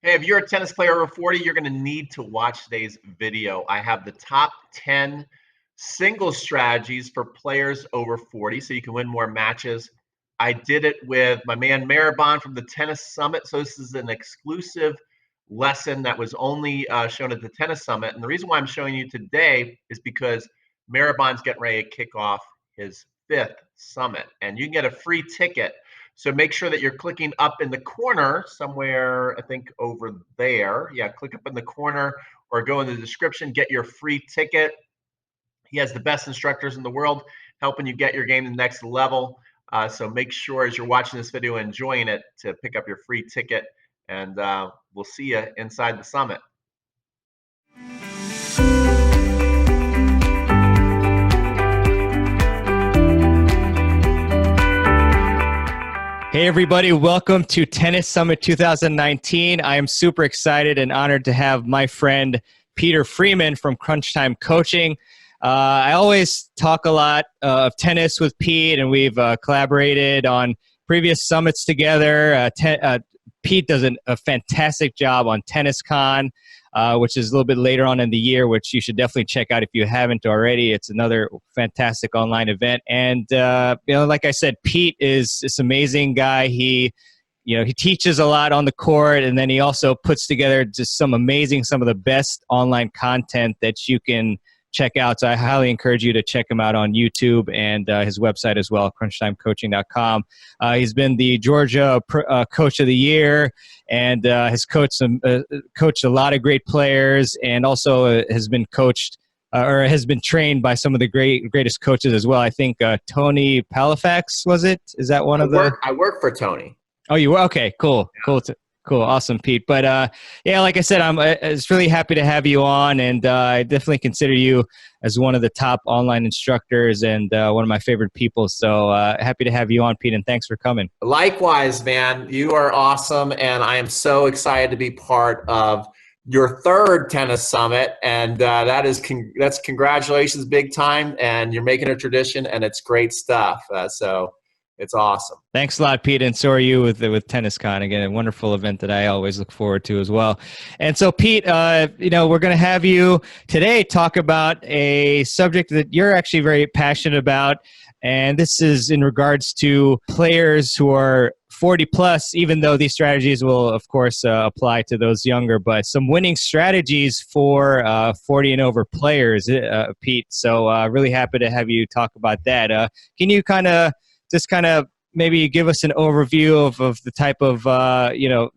Hey, if you're a tennis player over 40, you're going to need to watch today's video. I have the top 10 single strategies for players over 40 so you can win more matches. I did it with my man Maribon from the Tennis Summit. So this is an exclusive lesson that was only shown at the Tennis Summit. And the reason why I'm showing you today is because Maribon's getting ready to kick off his 5th summit. And you can get a free ticket. So make sure that you're clicking up in the corner somewhere, I think over there. Yeah, click up in the corner or go in the description, get your free ticket. He has the best instructors in the world helping you get your game to the next level. So make sure as you're watching this video and enjoying it to pick up your free ticket. And we'll see you inside the summit. Hey everybody, welcome to Tennis Summit 2019. I am super excited and honored to have my friend Peter Freeman from Crunch Time Coaching. I always talk a lot of tennis with Pete, and we've collaborated on previous summits together. Pete does a fantastic job on TennisCon, which is a little bit later on in the year, which you should definitely check out if you haven't already. It's another fantastic online event. And, like I said, Pete is this amazing guy. He teaches a lot on the court, and then he also puts together just some of the best online content that you can check out. So I highly encourage you to check him out on YouTube and his website as well, crunchtimecoaching.com. He's been the Georgia Coach of the Year, and has coached a lot of great players, and also has been coached or has been trained by some of the greatest coaches as well. I think Tony Palafax, was it? Is that one of the? I work for Tony. Oh, you were? Okay, cool, yeah. Cool. Awesome, Pete. But yeah, like I said, I'm just really happy to have you on, and I definitely consider you as one of the top online instructors and one of my favorite people. So happy to have you on, Pete, and thanks for coming. Likewise, man. You are awesome, and I am so excited to be part of your 3rd tennis summit, and that's congratulations, big time, and you're making a tradition, and it's great stuff. So it's awesome. Thanks a lot, Pete, and so are you with TennisCon. Again, a wonderful event that I always look forward to as well. And so, Pete, we're going to have you today talk about a subject that you're actually very passionate about, and this is in regards to players who are 40 plus, even though these strategies will, of course, apply to those younger, but some winning strategies for 40 and over players, Pete. So really happy to have you talk about that. Can you kind of maybe give us an overview of the type of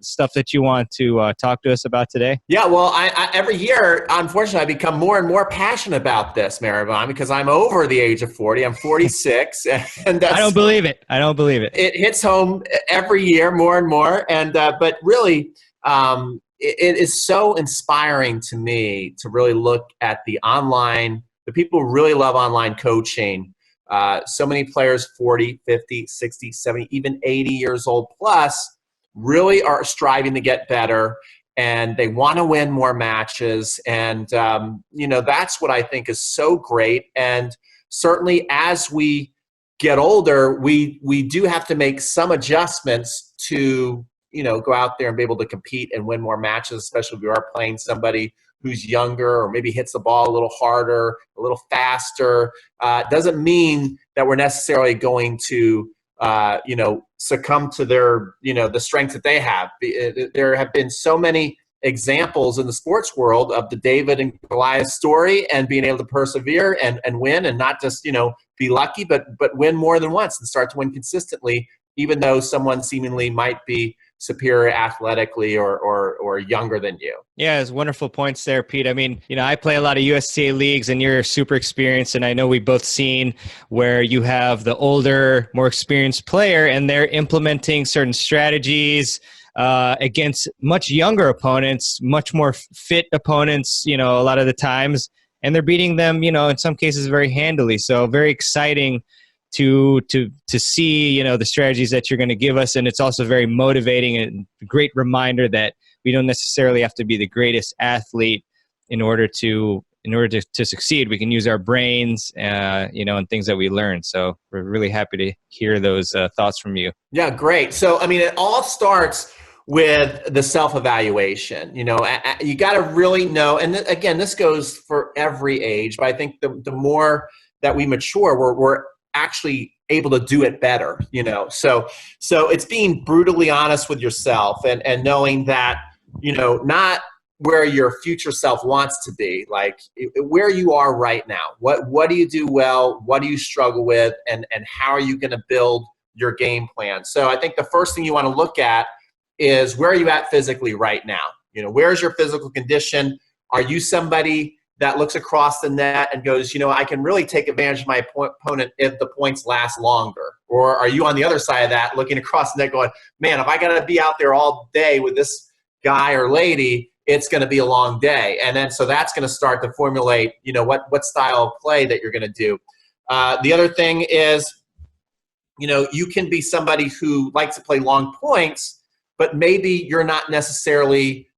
stuff that you want to talk to us about today? Yeah, well, I every year, unfortunately, I become more and more passionate about this, Maribon, because I'm over the age of 40. I'm 46, and I don't believe it. It hits home every year more and more, and but really, it is so inspiring to me to really look at the people who really love online coaching. So many players, 40, 50, 60, 70, even 80 years old plus, really are striving to get better, and they want to win more matches. And, that's what I think is so great. And certainly as we get older, we do have to make some adjustments to, go out there and be able to compete and win more matches, especially if we are playing somebody who's younger or maybe hits the ball a little harder, a little faster. Doesn't mean that we're necessarily going to, succumb to their, the strengths that they have. There have been so many examples in the sports world of the David and Goliath story, and being able to persevere and win, and not just, be lucky, but win more than once and start to win consistently, even though someone seemingly might be superior athletically or younger than you. Yeah, it's wonderful points there, Pete. I mean, I play a lot of USTA leagues, and you're super experienced, and I know we've both seen where you have the older, more experienced player, and they're implementing certain strategies against much younger opponents, much more fit opponents, a lot of the times, and they're beating them, in some cases very handily. So very exciting to see, the strategies that you're going to give us. And it's also very motivating and a great reminder that we don't necessarily have to be the greatest athlete in order to succeed. We can use our brains, and things that we learn. So we're really happy to hear those thoughts from you. Yeah, great. So, I mean, it all starts with the self-evaluation. You got to really know, and again, this goes for every age, but I think the more that we mature, we're actually able to do it better, so it's being brutally honest with yourself and knowing that, not where your future self wants to be, like where you are right now. What do you do well? What do you struggle with? And how are you going to build your game plan? So I think the first thing you want to look at is, where are you at physically right now? Where's your physical condition? Are you somebody that looks across the net and goes, I can really take advantage of my opponent if the points last longer? Or are you on the other side of that, looking across the net going, man, if I got to be out there all day with this guy or lady, it's going to be a long day. And then so that's going to start to formulate, what style of play that you're going to do. The other thing is, you can be somebody who likes to play long points, but maybe you're not necessarily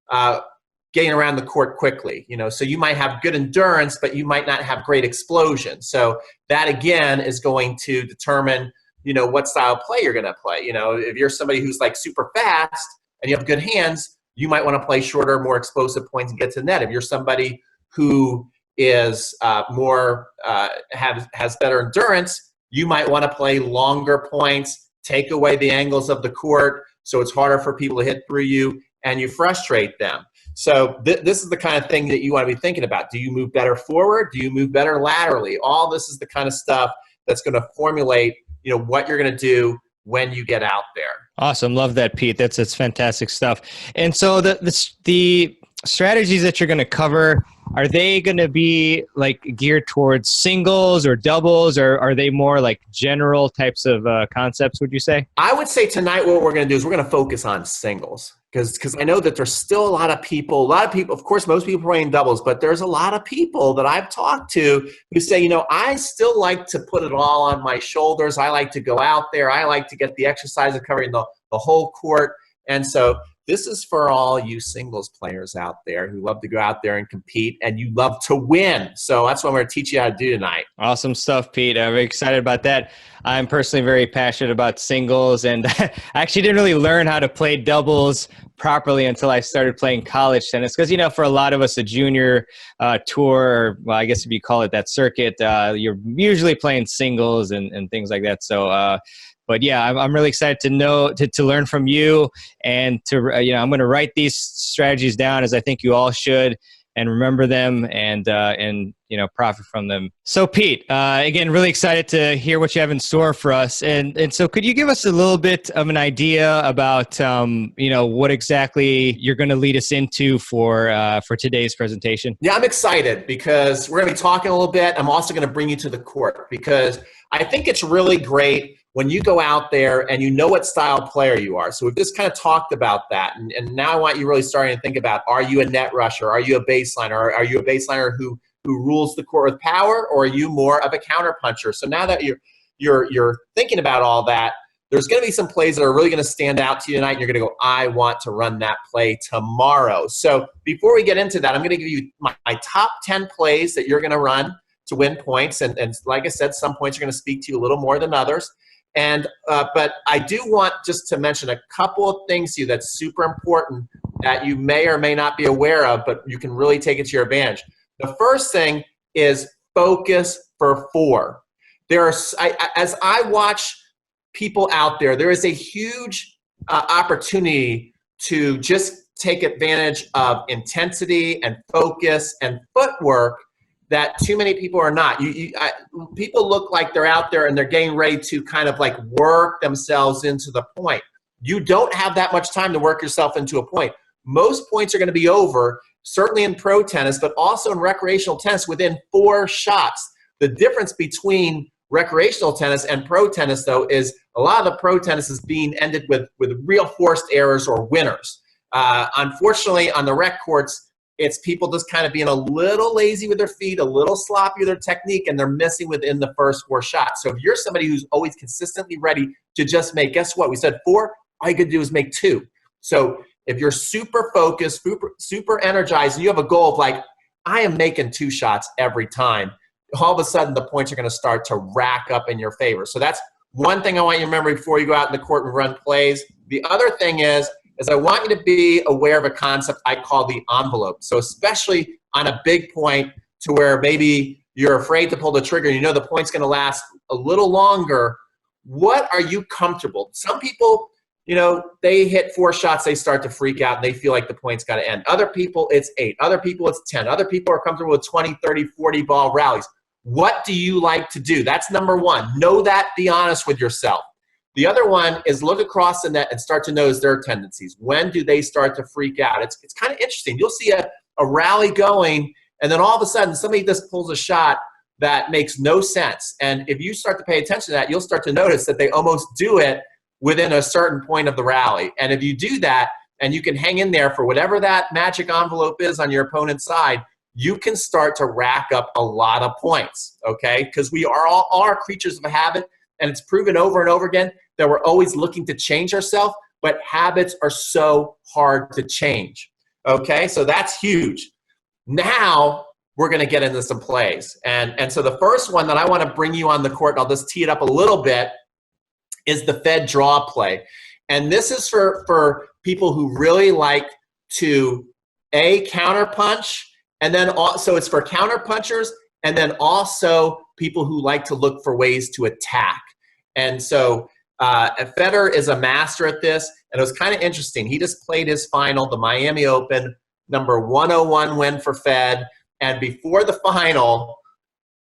getting around the court quickly. So you might have good endurance, but you might not have great explosion. So that again is going to determine, what style of play you're going to play. If you're somebody who's like super fast and you have good hands, you might want to play shorter, more explosive points and get to the net. If you're somebody who is has better endurance, you might want to play longer points, take away the angles of the court so it's harder for people to hit through you, and you frustrate them. So this is the kind of thing that you want to be thinking about. Do you move better forward? Do you move better laterally? All this is the kind of stuff that's going to formulate, what you're going to do when you get out there. Awesome. Love that, Pete. That's fantastic stuff. And so the strategies that you're going to cover, are they going to be like geared towards singles or doubles, or are they more like general types of concepts, would you say? I would say tonight what we're going to do is we're going to focus on singles, because I know that there's still a lot of people, of course, most people playing doubles, but there's a lot of people that I've talked to who say, I still like to put it all on my shoulders. I like to go out there. I like to get the exercise of covering the whole court. And so this is for all you singles players out there who love to go out there and compete, and you love to win. So that's what I'm going to teach you how to do tonight. Awesome stuff, Pete. I'm very excited about that. I'm personally very passionate about singles, and I actually didn't really learn how to play doubles properly until I started playing college tennis. Because, for a lot of us, a junior tour, or, well, I guess if you call it that circuit, you're usually playing singles and things like that. So, but yeah, I'm really excited to learn from you, and to I'm going to write these strategies down, as I think you all should, and remember them and profit from them. So Pete, again, really excited to hear what you have in store for us, and so could you give us a little bit of an idea about what exactly you're going to lead us into for today's presentation? Yeah, I'm excited because we're going to be talking a little bit. I'm also going to bring you to the court, because I think it's really great when you go out there and you know what style player you are. So we've just kind of talked about that. And now I want you really starting to think about, are you a net rusher? Are you a baseliner? Are you a baseliner who rules the court with power? Or are you more of a counter puncher? So now that you're thinking about all that, there's going to be some plays that are really going to stand out to you tonight. And you're going to go, I want to run that play tomorrow. So before we get into that, I'm going to give you my top 10 plays that you're going to run to win points. And like I said, some points are going to speak to you a little more than others. And but I do want just to mention a couple of things to you that's super important that you may or may not be aware of, but you can really take it to your advantage. The first thing is focus for 4. As I watch people out there, there is a huge opportunity to just take advantage of intensity and focus and footwork that too many people are not. People look like they're out there and they're getting ready to kind of like work themselves into the point. You don't have that much time to work yourself into a point. Most points are going to be over, certainly in pro tennis, but also in recreational tennis within 4 shots. The difference between recreational tennis and pro tennis, though, is a lot of the pro tennis is being ended with real forced errors or winners. Unfortunately, on the rec courts, it's people just kind of being a little lazy with their feet, a little sloppy with their technique, and they're missing within the first 4 shots. So if you're somebody who's always consistently ready to just make, guess what? We said 4, all you could do is make 2. So if you're super focused, super energized, and you have a goal of like, I am making 2 shots every time, all of a sudden the points are going to start to rack up in your favor. So that's one thing I want you to remember before you go out in the court and run plays. The other thing is is I want you to be aware of a concept I call the envelope. So especially on a big point to where maybe you're afraid to pull the trigger, you know the point's going to last a little longer, what are you comfortable? Some people, you know, they hit 4 shots, they start to freak out, and they feel like the point's got to end. Other people, it's 8. Other people, it's 10. Other people are comfortable with 20, 30, 40 ball rallies. What do you like to do? That's number one. Know that. Be honest with yourself. The other one is look across the net and start to notice their tendencies. When do they start to freak out? It's kind of interesting. You'll see a rally going, and then all of a sudden somebody just pulls a shot that makes no sense. And if you start to pay attention to that, you'll start to notice that they almost do it within a certain point of the rally. And if you do that and you can hang in there for whatever that magic envelope is on your opponent's side, you can start to rack up a lot of points, okay? Because we are all creatures of habit, and it's proven over and over again that we're always looking to change ourselves, but habits are so hard to change, okay? So that's huge. Now we're going to get into some plays. And so the first one that I want to bring you on the court, and I'll just tee it up a little bit, is the Fed draw play. And this is for people who really like to, counterpunch, and then also it's for counterpunchers, and then also people who like to look for ways to attack. And so Federer is a master at this, and it was kind of interesting. He just played his final, the Miami Open, number 101 win for Fed. And before the final,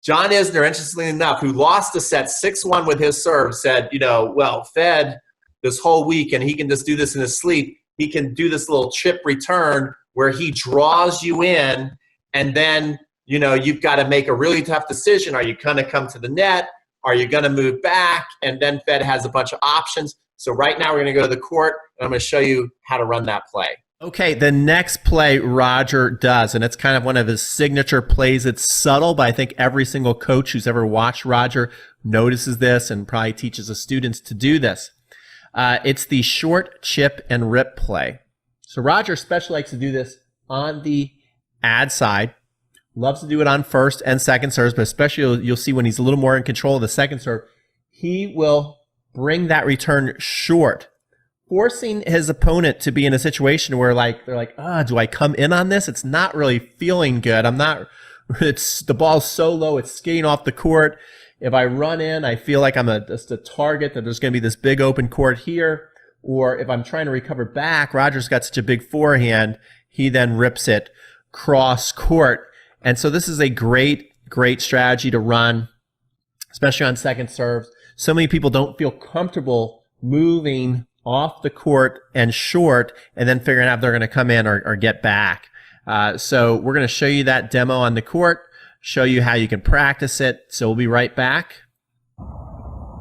John Isner, interestingly enough, who lost the set 6-1 with his serve, said, you know, well, Fed this whole week, and he can just do this in his sleep, he can do this little chip return where he draws you in, and then, you know, you've got to make a really tough decision. Are you going to come to the net? Are you going to move back? And then Fed has a bunch of options. So right now we're going to go to the court, and I'm going to show you how to run that play. Okay, the next play Roger does, and it's kind of one of his signature plays. It's subtle, but I think every single coach who's ever watched Roger notices this and probably teaches the students to do this. It's the short chip and rip play. So Roger especially likes to do this on the ad side. Loves to do it on first and second serves, but especially you'll see when he's a little more in control of the second serve, he will bring that return short, forcing his opponent to be in a situation where they're like, do I come in on this? It's not really feeling good. The ball's so low, it's skating off the court. If I run in, I feel like I'm just a target, that there's going to be this big open court here. Or if I'm trying to recover back, Roger's got such a big forehand, he then rips it cross court. And so this is a great strategy to run, especially on second serves. So many people don't feel comfortable moving off the court and short and then figuring out if they're going to come in or get back. So we're going to show you that demo on the court, show you how you can practice it. So we'll be right back.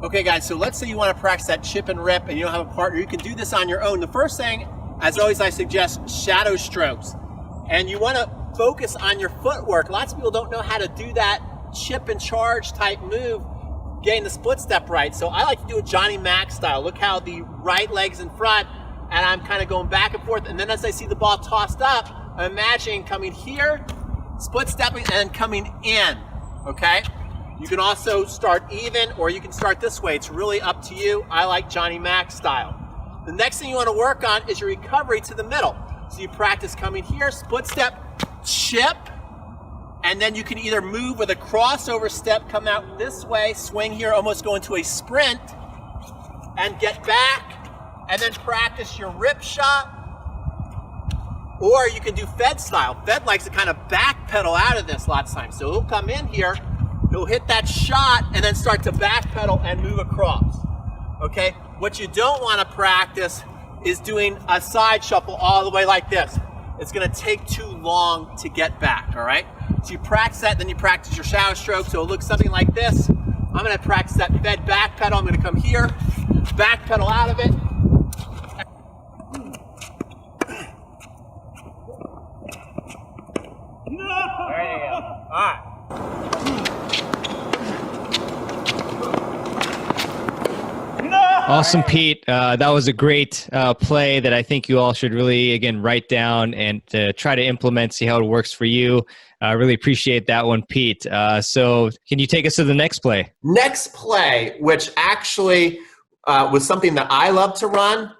Okay, guys, so let's say you want to practice that chip and rip and you don't have a partner. You can do this on your own. The first thing, as always, I suggest shadow strokes. And you want to focus on your footwork. Lots of people don't know how to do that chip and charge type move, getting the split step right. So I like to do it Johnny Mac style. Look how the right leg's in front, and I'm kind of going back and forth. And then as I see the ball tossed up, I'm imagining coming here, split stepping, and then coming in, okay? You can also start even, or you can start this way. It's really up to you. I like Johnny Mac style. The next thing you want to work on is your recovery to the middle. So you practice coming here, split step, chip, and then you can either move with a crossover step, come out this way, swing here, almost go into a sprint, and get back, and then practice your rip shot. Or you can do Fed style. Fed likes to kind of backpedal out of this lots of times. So he'll come in here, he'll hit that shot, and then start to backpedal and move across. Okay? What you don't want to practice is doing a side shuffle all the way like this. It's going to take too long to get back, all right? So you practice that, then you practice your shadow stroke. So it looks something like this. I'm going to practice that Fed backpedal. I'm going to come here, backpedal out of it. There you go. All right. Awesome, Pete. That was a great play that I think you all should really, again, write down and try to implement, see how it works for you. I really appreciate that one, Pete. So can you take us to the next play? Next play, which actually was something that I love to run,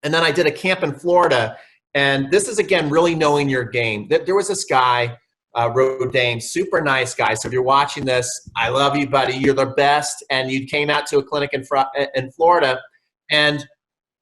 And then I did a camp in Florida. And this is, again, really knowing your game. There was this guy, Rodame, super nice guy. So if you're watching this, I love you, buddy. You're the best. And you came out to a clinic in Florida. And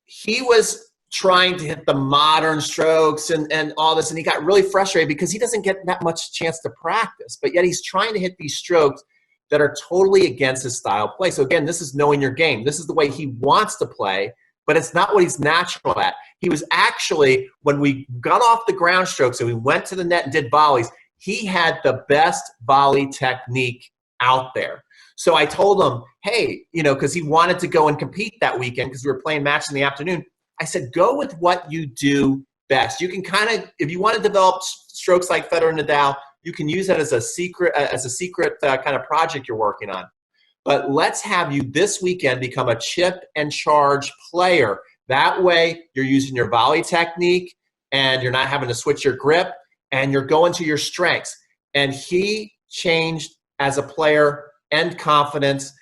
he was trying to hit the modern strokes and all this. And he got really frustrated because he doesn't get that much chance to practice. But yet he's trying to hit these strokes that are totally against his style of play. So again, this is knowing your game. This is the way he wants to play, but it's not what he's natural at. He was actually, when we got off the ground strokes and we went to the net and did volleys, he had the best volley technique out there. So I told him, hey, because he wanted to go and compete that weekend because we were playing match in the afternoon. I said, go with what you do best. You can kind of, if you want to develop strokes like Federer and Nadal, you can use that as a secret kind of project you're working on. But let's have you this weekend become a chip and charge player. That way you're using your volley technique and you're not having to switch your grip and you're going to your strengths. And he changed as a player and confidence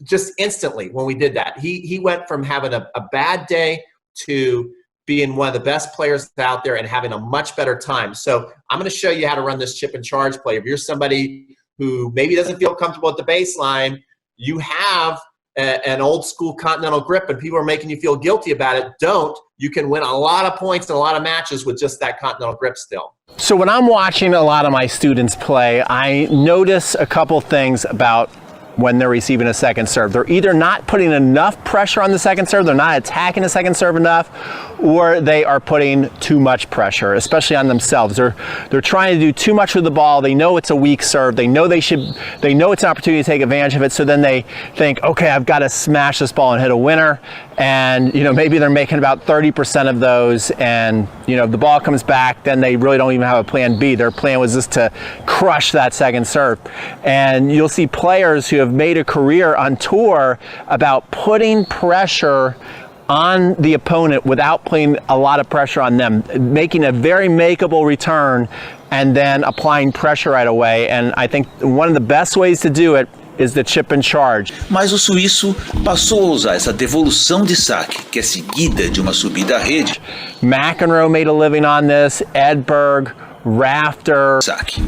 just instantly when we did that. He went from having a bad day to being one of the best players out there and having a much better time. So I'm going to show you how to run this chip and charge play. If you're somebody who maybe doesn't feel comfortable at the baseline, you have an old school continental grip and people are making you feel guilty about it. Don't. You can win a lot of points and a lot of matches with just that continental grip still. So when I'm watching a lot of my students play, I notice a couple things about when they're receiving a second serve. They're either not putting enough pressure on the second serve, they're not attacking the second serve enough, or they are putting too much pressure, especially on themselves. They're trying to do too much with the ball. They know it's a weak serve. They know it's an opportunity to take advantage of it. So then they think, okay, I've got to smash this ball and hit a winner. And maybe they're making about 30% of those, and if the ball comes back, then they really don't even have a plan B. Their plan was just to crush that second serve. And you'll see players who have made a career on tour about putting pressure on the opponent without putting a lot of pressure on them, making a very makeable return and then applying pressure right away. And I think one of the best ways to do it is the chip and charge. Mas o suíço passou a usar essa devolução de saque, que é seguida de uma subida à rede. McEnroe made a living on this, Edberg, Rafter. Saque.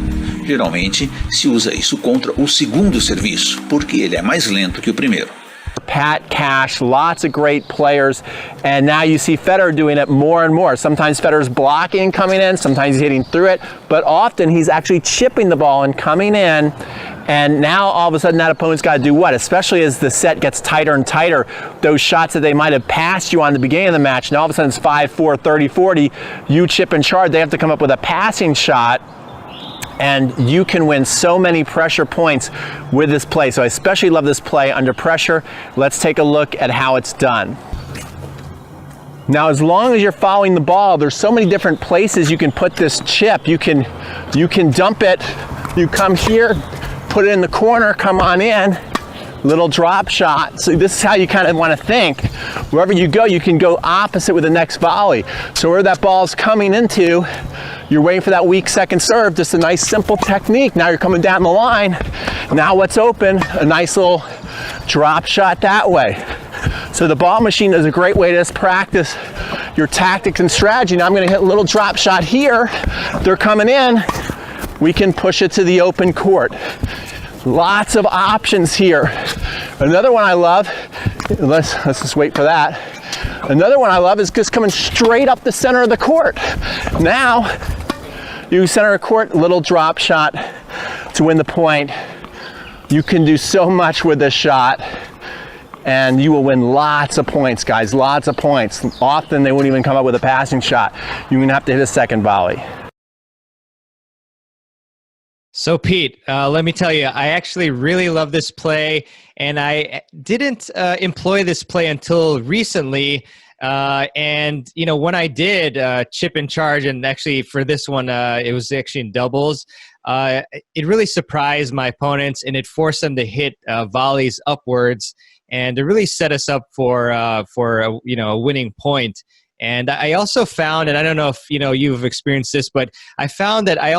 Geralmente se usa isso contra o segundo serviço, porque ele é mais lento que o primeiro. Pat Cash, lots of great players, and now you see Federer doing it more and more. Sometimes Federer's blocking and coming in, sometimes he's hitting through it, but often he's actually chipping the ball and coming in. And now all of a sudden that opponent's got to do what? Especially as the set gets tighter and tighter, those shots that they might have passed you on the beginning of the match, now all of a sudden it's 5-4, 30-40, you chip and charge, they have to come up with a passing shot, and you can win so many pressure points with this play. So I especially love this play under pressure. Let's take a look at how it's done. Now, as long as you're following the ball, there's so many different places you can put this chip. You can dump it, you come here, put it in the corner, come on in, little drop shot. So this is how you kind of want to think. Wherever you can go opposite with the next volley. So where that ball's coming into, you're waiting for that weak second serve, just a nice simple technique. Now you're coming down the line. Now what's open? A nice little drop shot that way. So the ball machine is a great way to just practice your tactics and strategy. Now I'm going to hit a little drop shot here. They're coming in. We can push it to the open court. Lots of options here. Another one I love, let's just wait for that. Another one I love is just coming straight up the center of the court. Now, you center of court, little drop shot to win the point. You can do so much with this shot, and you will win lots of points, guys, lots of points. Often they won't even come up with a passing shot. You're gonna have to hit a second volley. So Pete, let me tell you, I actually really love this play, and I didn't employ this play until recently. And when I did chip and charge, and actually for this one, it was actually in doubles. It really surprised my opponents, and it forced them to hit volleys upwards, and it really set us up for a winning point. And I also found, and I don't know if you've experienced this, but I found that I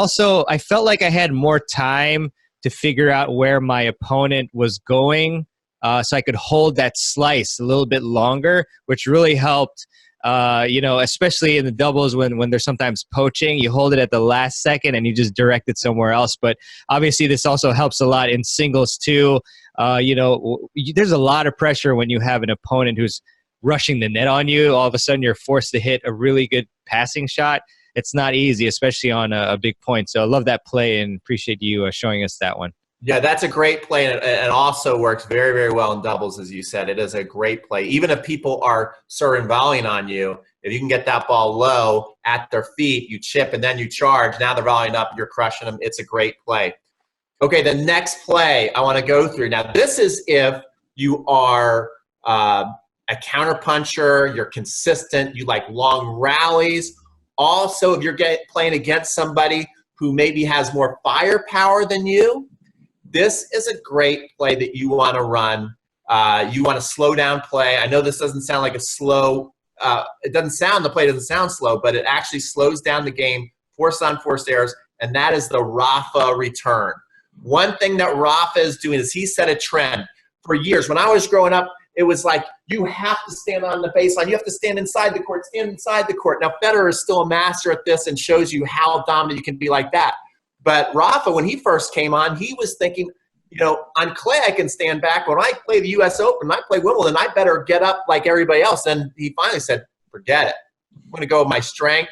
felt like I had more time to figure out where my opponent was going, so I could hold that slice a little bit longer, which really helped especially in the doubles when they're sometimes poaching, you hold it at the last second and you just direct it somewhere else. But obviously this also helps a lot in singles too. There's a lot of pressure when you have an opponent who's rushing the net on you. All of a sudden you're forced to hit a really good passing shot. It's not easy, especially on a big point. So I love that play and appreciate you showing us that one. Yeah, that's a great play, and it also works very, very well in doubles, as you said. It is a great play. Even if people are serving volleying on you, if you can get that ball low at their feet, you chip and then you charge. Now they're volleying up, you're crushing them. It's a great play. Okay, the next play I want to go through. Now, this is if you are a counterpuncher, you're consistent, you like long rallies. Also, if you're playing against somebody who maybe has more firepower than you, this is a great play that you want to run. You want to slow down play. I know this doesn't sound like a slow, the play doesn't sound slow, but it actually slows down the game, forced on forced errors, and that is the Rafa return. One thing that Rafa is doing is he set a trend. For years, when I was growing up, it was like, you have to stand on the baseline. You have to stand inside the court, stand inside the court. Now, Federer is still a master at this and shows you how dominant you can be like that. But Rafa, when he first came on, he was thinking, on clay I can stand back. When I play the U.S. Open, I play Wimbledon, I better get up like everybody else. And he finally said, forget it. I'm going to go with my strength,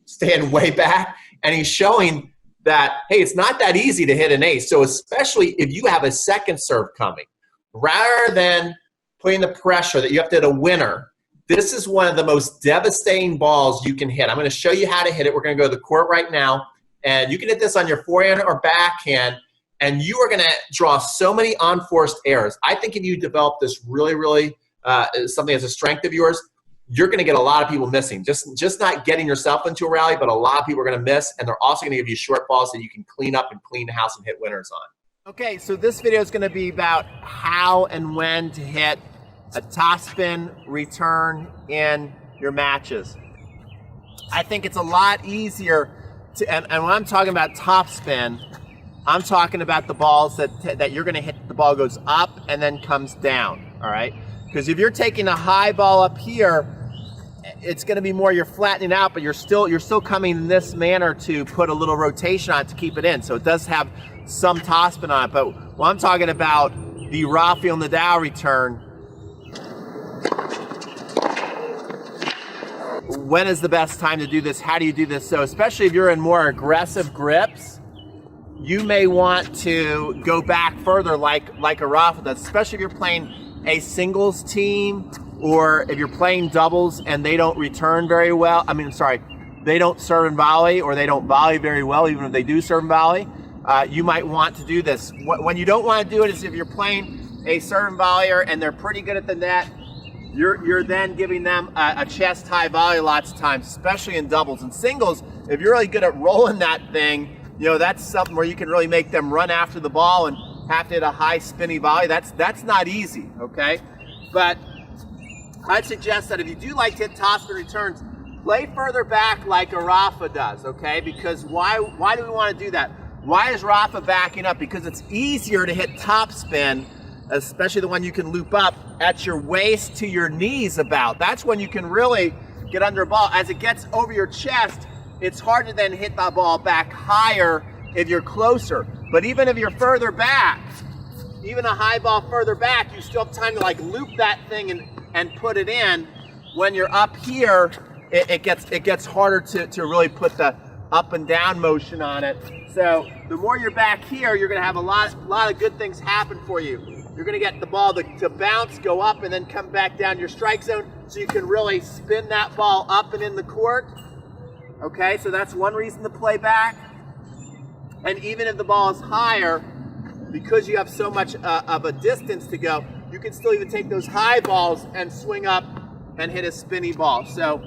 stand way back. And he's showing that, hey, it's not that easy to hit an ace. So especially if you have a second serve coming, rather than putting the pressure that you have to hit a winner, this is one of the most devastating balls you can hit. I'm going to show you how to hit it. We're going to go to the court right now. And you can hit this on your forehand or backhand, and you are going to draw so many unforced errors. I think if you develop this really, really something as a strength of yours, you're going to get a lot of people missing. Just not getting yourself into a rally, but a lot of people are going to miss, and they're also going to give you short balls that you can clean up and clean the house and hit winners on. Okay, so this video is going to be about how and when to hit a topspin return in your matches. I think it's a lot easier and when I'm talking about topspin, I'm talking about the balls that you're going to hit. The ball goes up and then comes down, all right? Because if you're taking a high ball up here, it's going to be more you're flattening out, but you're still coming in this manner to put a little rotation on it to keep it in. So it does have some topspin on it. But when I'm talking about the Rafael Nadal return, when is the best time to do this? How do you do this? So especially if you're in more aggressive grips, you may want to go back further like a Rafa does, especially if you're playing a singles team or if you're playing doubles and they don't return very well. They don't serve and volley, or they don't volley very well, even if they do serve and volley. You might want to do this. When you don't want to do it is if you're playing a serve and volleyer and they're pretty good at the net. You're then giving them a chest high volley lots of times, especially in doubles. And singles, if you're really good at rolling that thing, that's something where you can really make them run after the ball and have to hit a high spinny volley. That's not easy, okay? But I'd suggest that if you do like to hit topspin returns, play further back like a Rafa does, okay? Because why do we want to do that? Why is Rafa backing up? Because it's easier to hit topspin, especially the one you can loop up at your waist to your knees about. That's when you can really get under a ball. As it gets over your chest, it's hard to then hit the ball back higher if you're closer. But even if you're further back, even a high ball further back, you still have time to loop that thing and put it in. When you're up here, it gets harder to really put the up and down motion on it. So the more you're back here, you're going to have a lot of good things happen for you. You're going to get the ball to bounce, go up, and then come back down your strike zone, so you can really spin that ball up and in the court. Okay, so that's one reason to play back. And even if the ball is higher, because you have so much of a distance to go, you can still even take those high balls and swing up and hit a spinny ball. So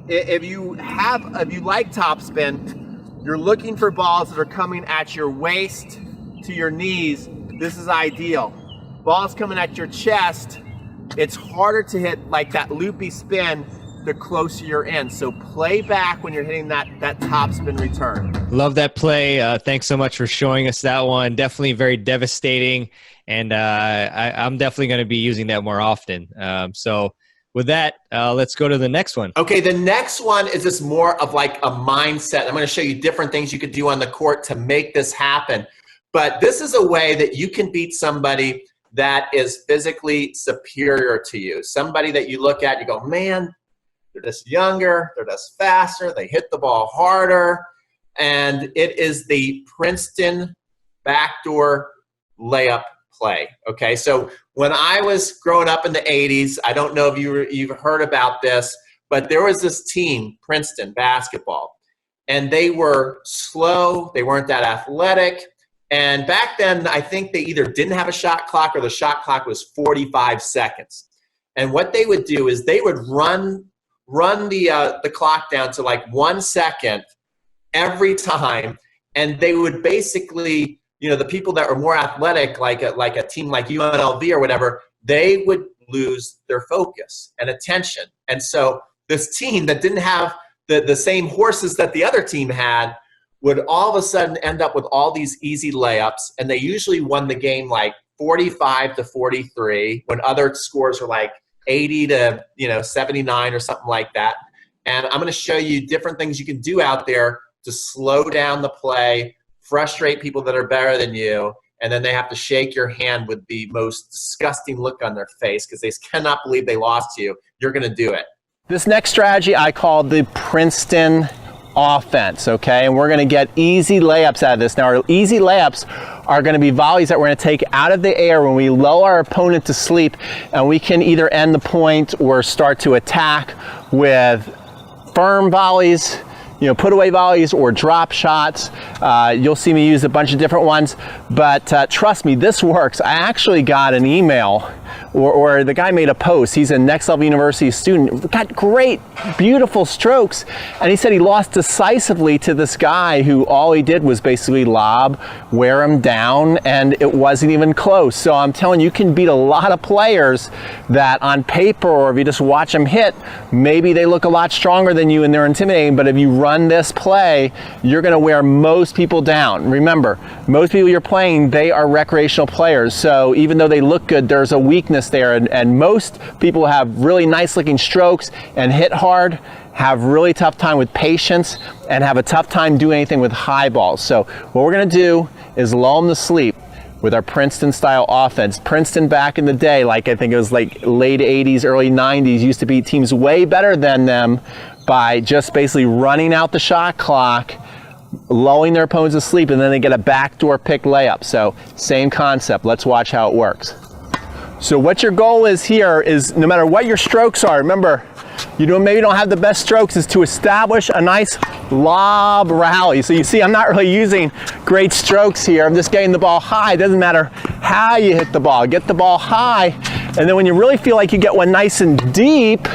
if you like topspin, you're looking for balls that are coming at your waist to your knees. This is ideal. Balls coming at your chest, it's harder to hit like that loopy spin the closer you're in. So play back when you're hitting that topspin return. Love that play. Thanks so much for showing us that one. Definitely very devastating. And I'm definitely going to be using that more often. So with that, let's go to the next one. Okay, the next one is just more of like a mindset. I'm going to show you different things you could do on the court to make this happen. But this is a way that you can beat somebody that is physically superior to you. Somebody that you look at, you go, man, they're just younger, they're just faster, they hit the ball harder. And it is the Princeton backdoor layup play. Okay, so when I was growing up in the 80s, I don't know if you've heard about this, but there was this team, Princeton basketball, and they were slow, they weren't that athletic, and back then I think they either didn't have a shot clock or the shot clock was 45 seconds. And what they would do is they would run the clock down to like 1 second every time, and they would basically, the people that were more athletic, like a team like UNLV or whatever, they would lose their focus and attention. And so this team that didn't have the same horses that the other team had would all of a sudden end up with all these easy layups, and they usually won the game like 45-43 when other scores were like 80 to 79 or something like that. And I'm going to show you different things you can do out there to slow down the play, frustrate people that are better than you, and then they have to shake your hand with the most disgusting look on their face because they cannot believe they lost to you. You're going to do it. This next strategy I call the Princeton Offense, okay? And we're going to get easy layups out of this. Now, our easy layups are going to be volleys that we're going to take out of the air when we lull our opponent to sleep, and we can either end the point or start to attack with firm volleys, put away volleys or drop shots. You'll see me use a bunch of different ones, but trust me, this works. I actually got an email, or the guy made a post. He's a Next Level University student, got great, beautiful strokes, and he said he lost decisively to this guy who all he did was basically lob, wear him down, and it wasn't even close. So I'm telling you, you can beat a lot of players that on paper, or if you just watch them hit, maybe they look a lot stronger than you and they're intimidating, but if you run this play, you're going to wear most people down. Remember, most people you're playing, they are recreational players, so even though they look good, there's a weakness there, and most people have really nice looking strokes and hit hard, have really tough time with patience, and have a tough time doing anything with high balls. So what we're going to do is lull them to sleep with our Princeton style offense. Princeton back in the day, like I think it was like late 80s, early 90s, used to beat teams way better than them by just basically running out the shot clock, lulling their opponents to sleep, and then they get a backdoor pick layup. So same concept. Let's watch how it works. So what your goal is here is, no matter what your strokes are, remember, maybe don't have the best strokes, is to establish a nice lob rally. So you see, I'm not really using great strokes here. I'm just getting the ball high. It doesn't matter how you hit the ball. Get the ball high, and then when you really feel like you get one nice and deep,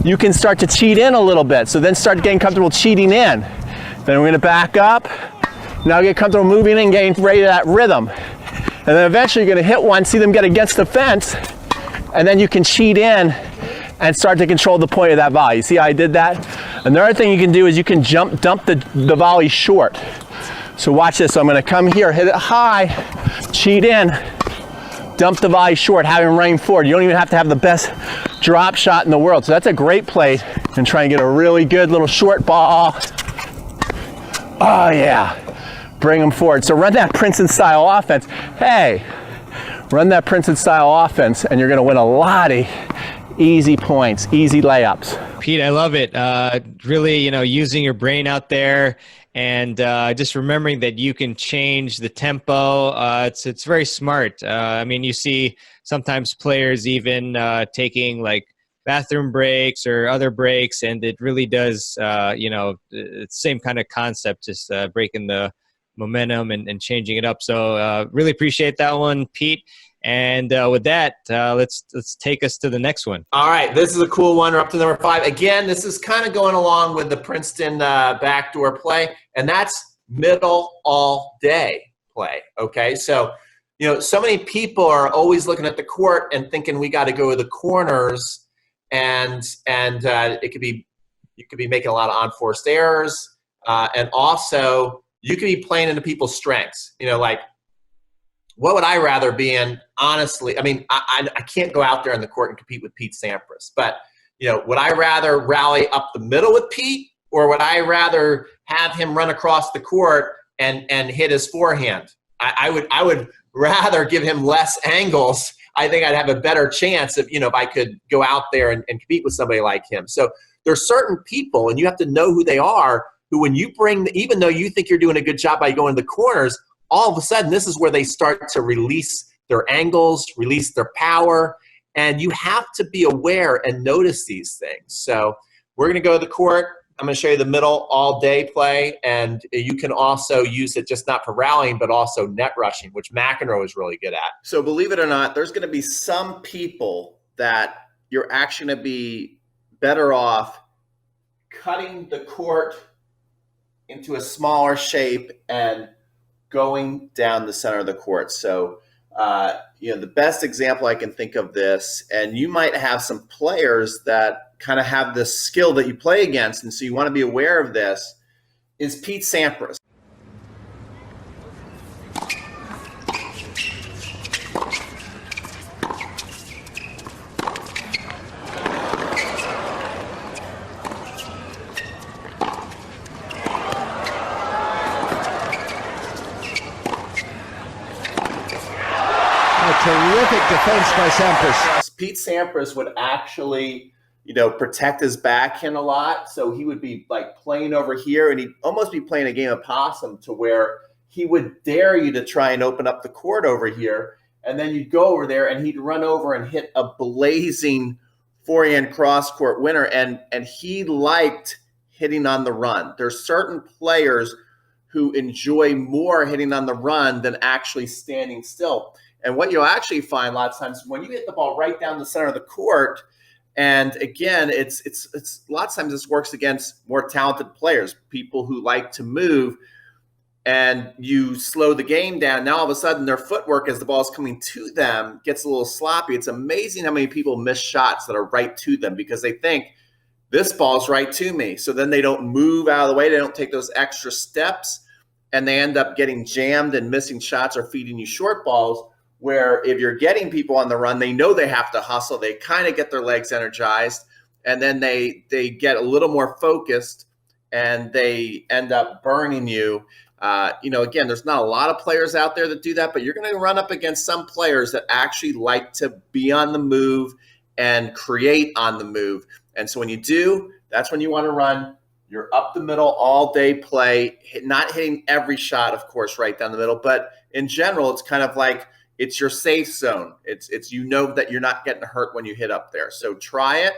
you can start to cheat in a little bit. So then start getting comfortable cheating in. Then we're going to back up. Now get comfortable moving in, getting ready to that rhythm. And then eventually you're going to hit one, see them get against the fence, and then you can cheat in and start to control the point of that volley. You see how I did that? Another thing you can do is you can dump the volley short. So watch this. So I'm going to come here, hit it high, cheat in, dump the volley short, have him running forward. You don't even have to have the best drop shot in the world. So that's a great play, and try and get a really good little short ball. Oh yeah. Bring them forward. So run that Princeton style offense. Hey, run that Princeton style offense, and you're going to win a lot of easy points, easy layups. Pete, I love it. Really, using your brain out there, and just remembering that you can change the tempo. It's very smart. You see sometimes players even taking like bathroom breaks or other breaks, and it really does, it's the same kind of concept, just breaking the momentum and changing it up. So really appreciate that one, Pete. And with that, let's take us to the next one. All right, this is a cool one. We're up to number 5. Again, this is kind of going along with the Princeton backdoor play, and that's middle all day play. Okay, so so many people are always looking at the court and thinking we got to go to the corners, and it could be, you could be making a lot of unforced errors, and also you could be playing into people's strengths. Like what would I rather be in? Honestly, I mean, I can't go out there in the court and compete with Pete Sampras, but would I rather rally up the middle with Pete, or would I rather have him run across the court and hit his forehand? I would rather give him less angles. I think I'd have a better chance if I could go out there and compete with somebody like him. So there's certain people, and you have to know who they are, who when you bring, even though you think you're doing a good job by going to the corners, all of a sudden this is where they start to release their angles, release their power, and you have to be aware and notice these things. So we're going to go to the court. I'm going to show you the middle all day play, and you can also use it just not for rallying, but also net rushing, which McEnroe is really good at. So believe it or not, there's going to be some people that you're actually going to be better off cutting the court into a smaller shape and going down the center of the court. So, the best example I can think of this, and you might have some players that kind of have this skill that you play against, and so you want to be aware of this, is Pete Sampras. Terrific defense by Sampras. Pete Sampras would actually, protect his backhand a lot. So he would be like playing over here, and he'd almost be playing a game of possum, to where he would dare you to try and open up the court over here. And then you'd go over there and he'd run over and hit a blazing forehand cross court winner. And he liked hitting on the run. There's certain players who enjoy more hitting on the run than actually standing still. And what you'll actually find a lot of times when you hit the ball right down the center of the court, and again, it's a lot of times this works against more talented players, people who like to move, and you slow the game down. Now all of a sudden their footwork as the ball is coming to them gets a little sloppy. It's amazing how many people miss shots that are right to them because they think this ball's right to me. So then they don't move out of the way. They don't take those extra steps, and they end up getting jammed and missing shots or feeding you short balls. Where if you're getting people on the run, they know they have to hustle. They kind of get their legs energized, and then they get a little more focused, and they end up burning you. Again, there's not a lot of players out there that do that, but you're going to run up against some players that actually like to be on the move and create on the move. And so when you do, that's when you want to run your up the middle all day play, not hitting every shot, of course, right down the middle, but in general, it's kind of like, it's your safe zone. It's that you're not getting hurt when you hit up there. So try it,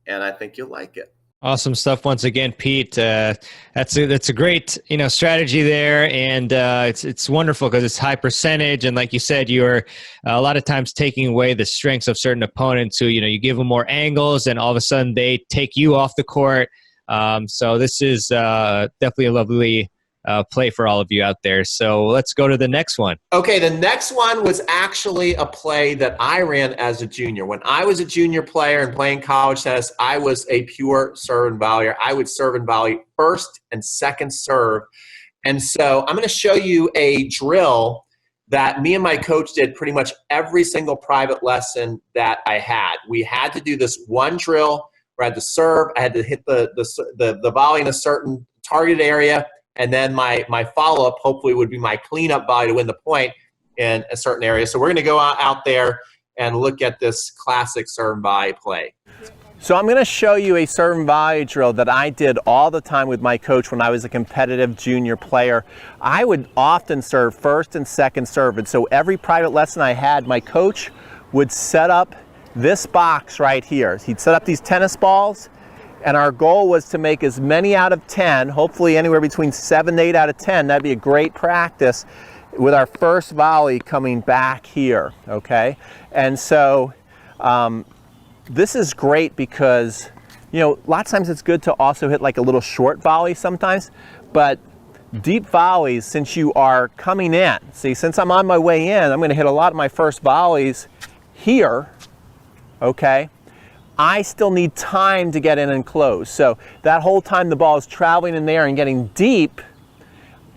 and I think you'll like it. Awesome stuff once again, Pete. That's a great strategy there, and it's wonderful because it's high percentage, and like you said, you're a lot of times taking away the strengths of certain opponents who you give them more angles, and all of a sudden they take you off the court. So this is definitely a lovely play for all of you out there. So let's go to the next one. Okay, the next one was actually a play that I ran as a junior. When I was a junior player and playing college tennis, I was a pure serve and volleyer. I would serve and volley first and second serve. And so I'm going to show you a drill that me and my coach did pretty much every single private lesson that I had. We had to do this one drill where I had to serve, I had to hit the volley in a certain target area, and then my follow-up hopefully would be my cleanup volley to win the point in a certain area. So we're going to go out there and look at this classic serve and volley play. So I'm going to show you a serve and volley drill that I did all the time with my coach when I was a competitive junior player. I would often serve first and second serve. And so every private lesson I had, my coach would set up this box right here. He'd set up these tennis balls, and our goal was to make as many out of 10, hopefully anywhere between 7 to 8 out of 10. That'd be a great practice with our first volley coming back here, okay? And so this is great because, a lot of times it's good to also hit like a little short volley sometimes, but deep volleys, since you are coming in, since I'm on my way in, I'm gonna hit a lot of my first volleys here, okay? I still need time to get in and close. So that whole time the ball is traveling in there and getting deep,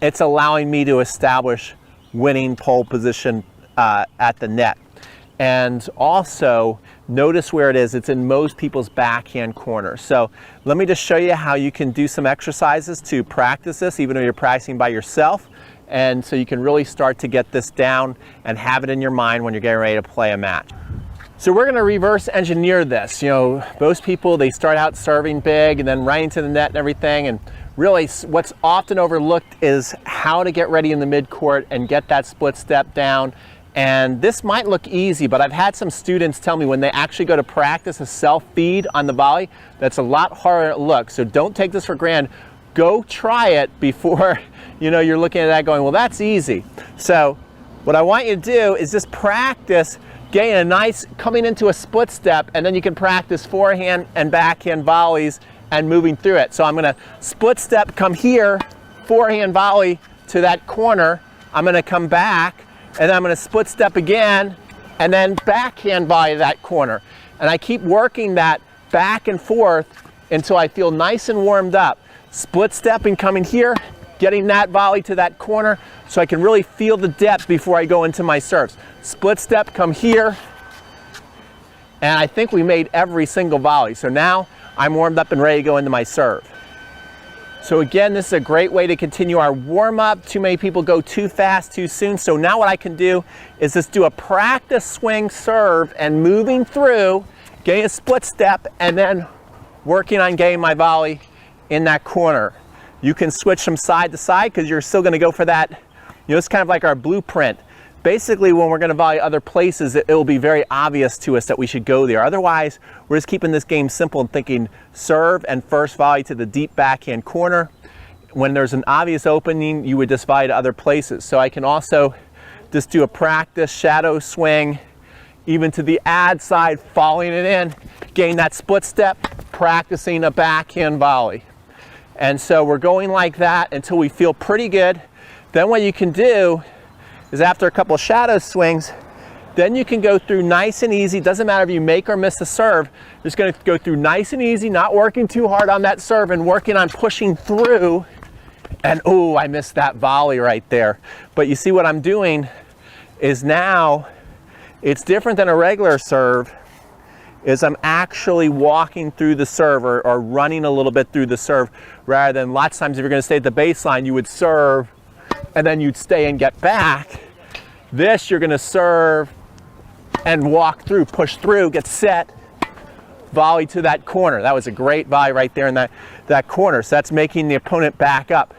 it's allowing me to establish winning pole position at the net. And also notice where it is. It's in most people's backhand corner. So let me just show you how you can do some exercises to practice this, even though you're practicing by yourself. And so you can really start to get this down and have it in your mind when you're getting ready to play a match. So we're going to reverse engineer this. You know, most people, they start out serving big and then right into the net and everything. And really what's often overlooked is how to get ready in the midcourt and get that split step down. And this might look easy, but I've had some students tell me when they actually go to practice a self-feed on the volley, that's a lot harder to look. So don't take this for granted. Go try it before, you know, you're looking at that going, well, that's easy. So what I want you to do is just practice getting a nice, coming into a split step, and then you can practice forehand and backhand volleys and moving through it. So I'm gonna split step, come here, forehand volley to that corner. I'm gonna come back, and then I'm going to split step again, and then backhand volley to that corner. And I keep working that back and forth until I feel nice and warmed up. Split stepping, coming here, getting that volley to that corner so I can really feel the depth before I go into my serves. Split step, come here, and I think we made every single volley. So now I'm warmed up and ready to go into my serve. So again, this is a great way to continue our warm-up. Too many people go too fast, too soon. So now what I can do is just do a practice swing serve and moving through, getting a split step, and then working on getting my volley in that corner. You can switch from side to side because you're still going to go for that. You know, it's kind of like our blueprint. Basically, when we're going to volley other places, it will be very obvious to us that we should go there. Otherwise, we're just keeping this game simple and thinking serve and first volley to the deep backhand corner. When there's an obvious opening, you would just volley to other places. So I can also just do a practice shadow swing, even to the ad side, following it in, getting that split step, practicing a backhand volley. And so we're going like that until we feel pretty good. Then what you can do is after a couple shadow swings, then you can go through nice and easy. Doesn't matter if you make or miss a serve. You're just going to go through nice and easy, not working too hard on that serve and working on pushing through. And oh, I missed that volley right there. But you see what I'm doing is now it's different than a regular serve, is I'm actually walking through the serve or running a little bit through the serve, rather than lots of times if you're going to stay at the baseline, you would serve and then you'd stay and get back. This, you're going to serve and walk through, push through, get set, volley to that corner. That was a great volley right there in that corner. So that's making the opponent back up.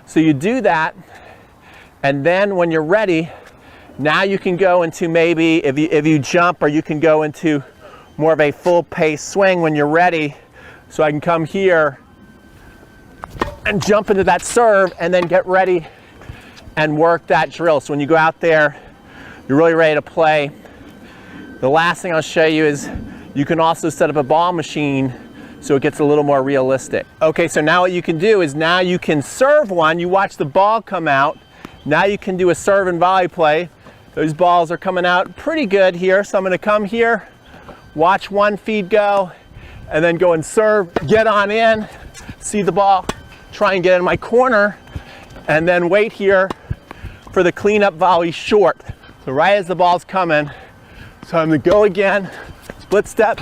So you do that, and then when you're ready, now you can go into maybe, if you jump, or you can go into more of a full pace swing when you're ready. So I can come here and jump into that serve and then get ready and work that drill. So when you go out there, you're really ready to play. The last thing I'll show you is you can also set up a ball machine so it gets a little more realistic. Okay, so now what you can do is now you can serve one, you watch the ball come out. Now you can do a serve and volley play. Those balls are coming out pretty good here. So I'm gonna come here, watch one feed go, and then go and serve, get on in, see the ball, try and get in my corner, and then wait here for the cleanup volley short. So right as the ball's coming, so I'm gonna go again, split step,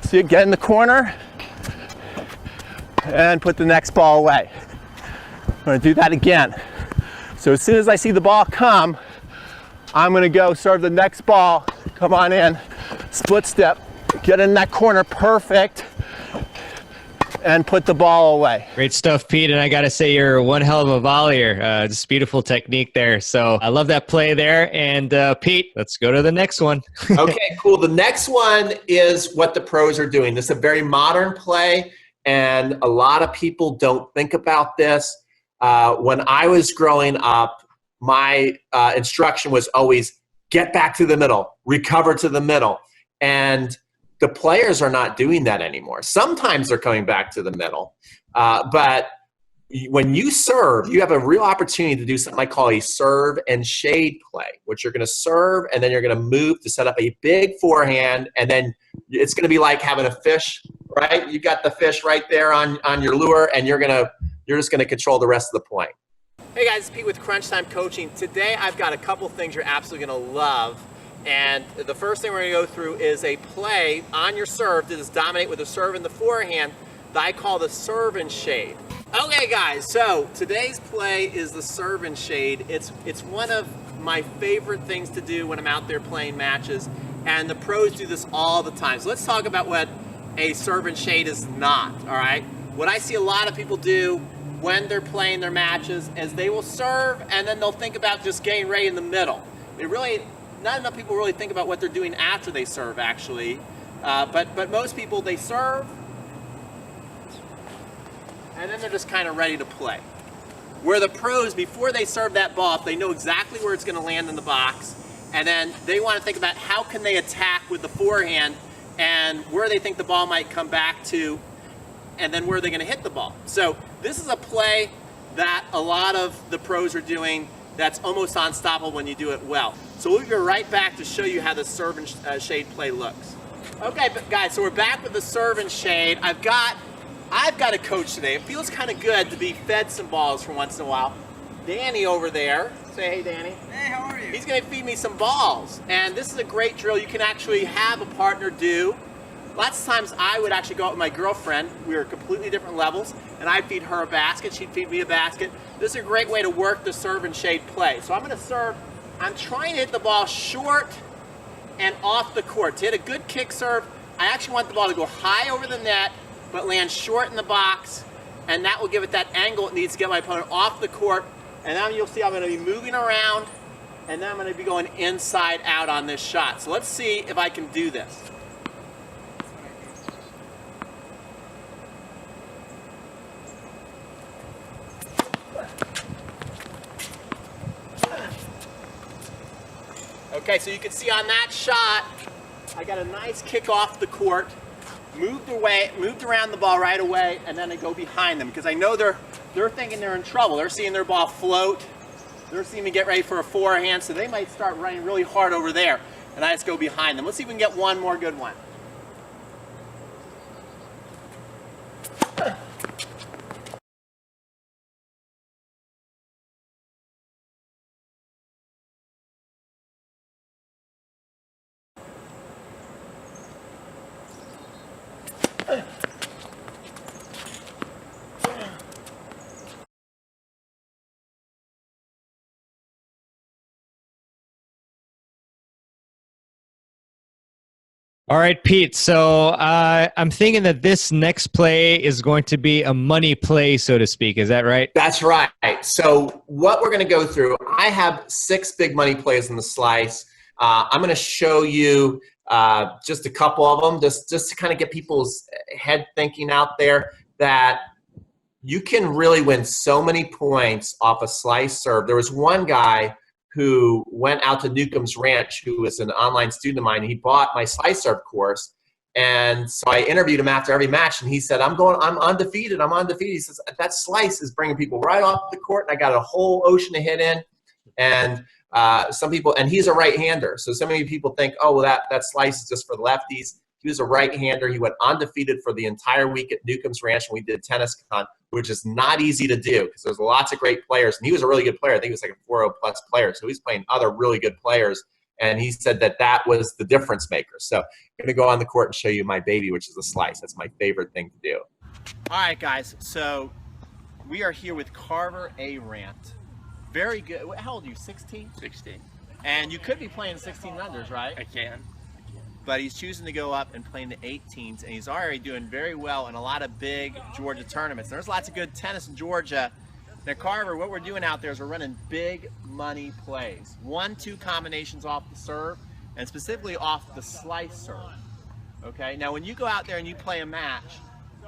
see it get in the corner, and put the next ball away. I'm gonna do that again. So as soon as I see the ball come, I'm gonna go serve the next ball, come on in, split step, get in that corner, perfect, and put the ball away. Great stuff, Pete. And I got to say, you're one hell of a volleyer. Just beautiful technique there. So I love that play there. And Pete, let's go to the next one. Okay, cool. The next one is what the pros are doing. This is a very modern play, and a lot of people don't think about this. When I was growing up, my instruction was always get back to the middle, recover to the middle. And the players are not doing that anymore. Sometimes they're coming back to the middle. But when you serve, you have a real opportunity to do something I call a serve and shade play, which you're going to serve and then you're going to move to set up a big forehand, and then it's going to be like having a fish, right? You got the fish right there on your lure, and you're just going to control the rest of the point. Hey guys, it's Pete with Crunch Time Coaching. Today I've got a couple things you're absolutely going to love. And the first thing we're going to go through is a play on your serve that is dominate with a serve in the forehand that I call the serve and shade. Okay guys, so today's play is the serve and shade. It's one of my favorite things to do when I'm out there playing matches, and the pros do this all the time. So let's talk about what a serve and shade is not, all right? What I see a lot of people do when they're playing their matches is they will serve and then they'll think about just getting ready in the middle. Not enough people really think about what they're doing after they serve, actually. But most people, they serve and then they're just kind of ready to play. Where the pros, before they serve that ball, they know exactly where it's going to land in the box, and then they want to think about how can they attack with the forehand and where they think the ball might come back to, and then where they're going to hit the ball. So this is a play that a lot of the pros are doing that's almost unstoppable when you do it well. So we'll be right back to show you how the serve and shade play looks. Okay, but guys, so we're back with the serve and shade. I've got a coach today. It feels kind of good to be fed some balls for once in a while. Danny over there. Say hey, Danny. Hey, how are you? He's going to feed me some balls. And this is a great drill you can actually have a partner do. Lots of times I would actually go out with my girlfriend. We were completely different levels, and I'd feed her a basket, she'd feed me a basket. This is a great way to work the serve and shade play. So I'm going to serve. I'm trying to hit the ball short and off the court. To hit a good kick serve, I actually want the ball to go high over the net, but land short in the box, and that will give it that angle it needs to get my opponent off the court. And then you'll see I'm going to be moving around, and then I'm going to be going inside out on this shot. So let's see if I can do this. Okay, so you can see on that shot, I got a nice kick off the court, moved around the ball right away, and then I go behind them because I know they're thinking they're in trouble. They're seeing their ball float. They're seeing me get ready for a forehand, so they might start running really hard over there, and I just go behind them. Let's see if we can get one more good one. All right, Pete. So I'm thinking that this next play is going to be a money play, so to speak. Is that right? That's right. So what we're going to go through, I have 6 big money plays in the slice. I'm going to show you just a couple of them, just to kind of get people's head thinking out there that you can really win so many points off a slice serve. There was one guy who went out to Newcomb's Ranch, who was an online student of mine. He bought my slice serve course. And so I interviewed him after every match, and he said, I'm undefeated. He says, that slice is bringing people right off the court, and I got a whole ocean to hit in. And some people, and he's a right-hander. So many people think, oh, well, that slice is just for the lefties. He was a right-hander. He went undefeated for the entire week at Newcomb's Ranch, and we did tennis con, which is not easy to do because there's lots of great players. And he was a really good player. I think he was like a 4.0 plus player. So he's playing other really good players. And he said that was the difference maker. So I'm going to go on the court and show you my baby, which is a slice. That's my favorite thing to do. All right, guys. So we are here with Carver A. Rant. Very good. How old are you, 16? 16. And you could be playing 16 unders, right? I can. But he's choosing to go up and play in the 18s, and he's already doing very well in a lot of big Georgia tournaments. There's lots of good tennis in Georgia. Now, Carver, what we're doing out there is we're running big money plays. 1-2 combinations off the serve, and specifically off the slice serve. Okay? Now, when you go out there and you play a match,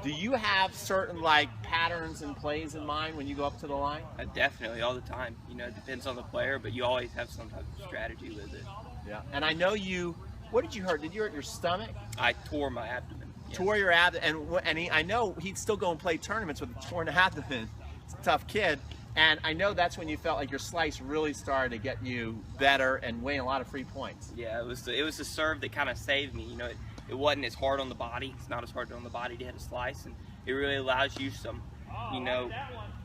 do you have certain patterns and plays in mind when you go up to the line? Definitely, all the time. You know, it depends on the player, but you always have some type of strategy with it. Yeah. And I know you. What did you hurt? Did you hurt your stomach? I tore my abdomen. Yes. Tore your abdomen, and I know he'd still go and play tournaments with a torn abdomen. It's a tough kid, and I know that's when you felt like your slice really started to get you better and winning a lot of free points. Yeah, it was the serve that kind of saved me. You know, it wasn't as hard on the body. It's not as hard on the body to hit a slice, and it really allows you some, you know,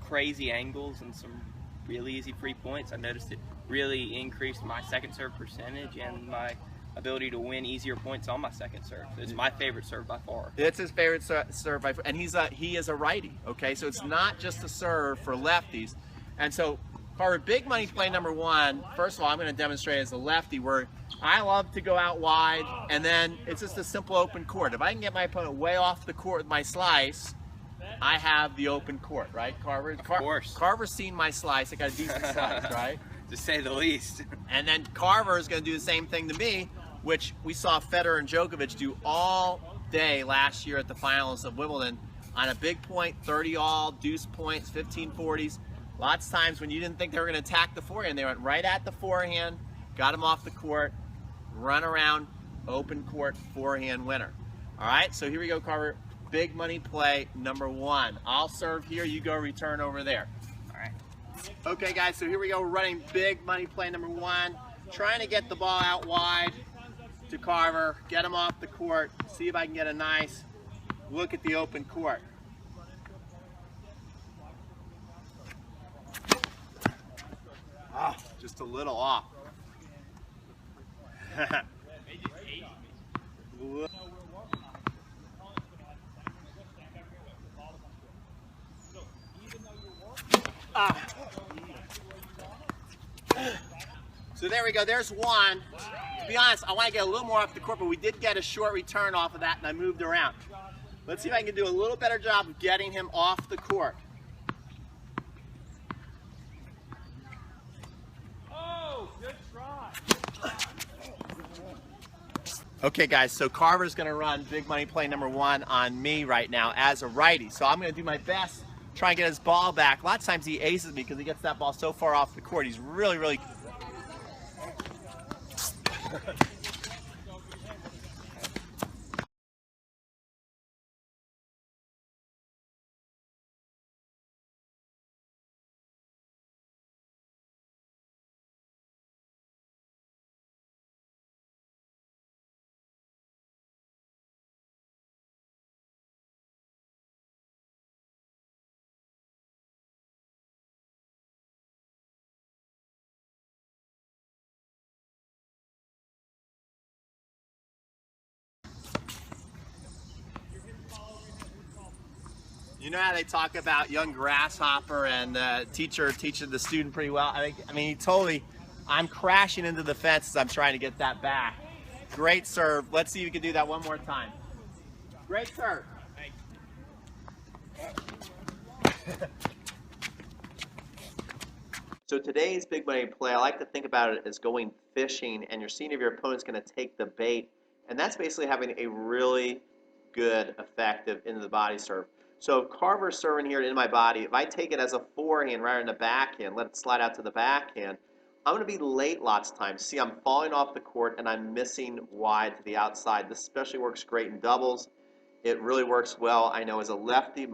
crazy angles and some really easy free points. I noticed it really increased my second serve percentage and my ability to win easier points on my second serve. It's my favorite serve by far. It's his favorite serve by far, and he is a righty. Okay, so it's not just a serve for lefties, and so Carver, big money play number one. First of all, I'm going to demonstrate as a lefty where I love to go out wide, and then it's just a simple open court. If I can get my opponent way off the court with my slice, I have the open court, right, Carver? Of course. Carver's seen my slice. I got a decent slice, right? To say the least. And then Carver is going to do the same thing to me, which we saw Federer and Djokovic do all day last year at the finals of Wimbledon on a big point, 30 all, deuce points, 15 40s. Lots of times when you didn't think they were going to attack the forehand, they went right at the forehand, got him off the court, run around, open court, forehand winner. All right, so here we go, Carver. Big money play number one. I'll serve here, you go return over there. All right. Okay, guys, so here we go. We're running big money play number one. Trying to get the ball out wide to Carver, get him off the court, see if I can get a nice look at the open court. Oh, just a little off. So there we go, there's one. To be honest, I want to get a little more off the court, but we did get a short return off of that, and I moved around. Let's see if I can do a little better job of getting him off the court. Oh, good try. Okay, guys, so Carver's going to run big money play number one on me right now as a righty. So I'm going to do my best, try and get his ball back. A lot of times he aces me because he gets that ball so far off the court. He's really, really... You know how they talk about young grasshopper and teacher teaching the student pretty well? I mean, he totally, I'm crashing into the fence as I'm trying to get that back. Great serve. Let's see if we can do that one more time. Great serve. So today's big money play, I like to think about it as going fishing, and you're seeing if your opponent's going to take the bait, and that's basically having a really good, effective into the body serve. So if Carver's serving here into my body, if I take it as a forehand rather than a backhand, let it slide out to the backhand, I'm going to be late lots of times. See, I'm falling off the court and I'm missing wide to the outside. This especially works great in doubles. It really works well, I know, as a lefty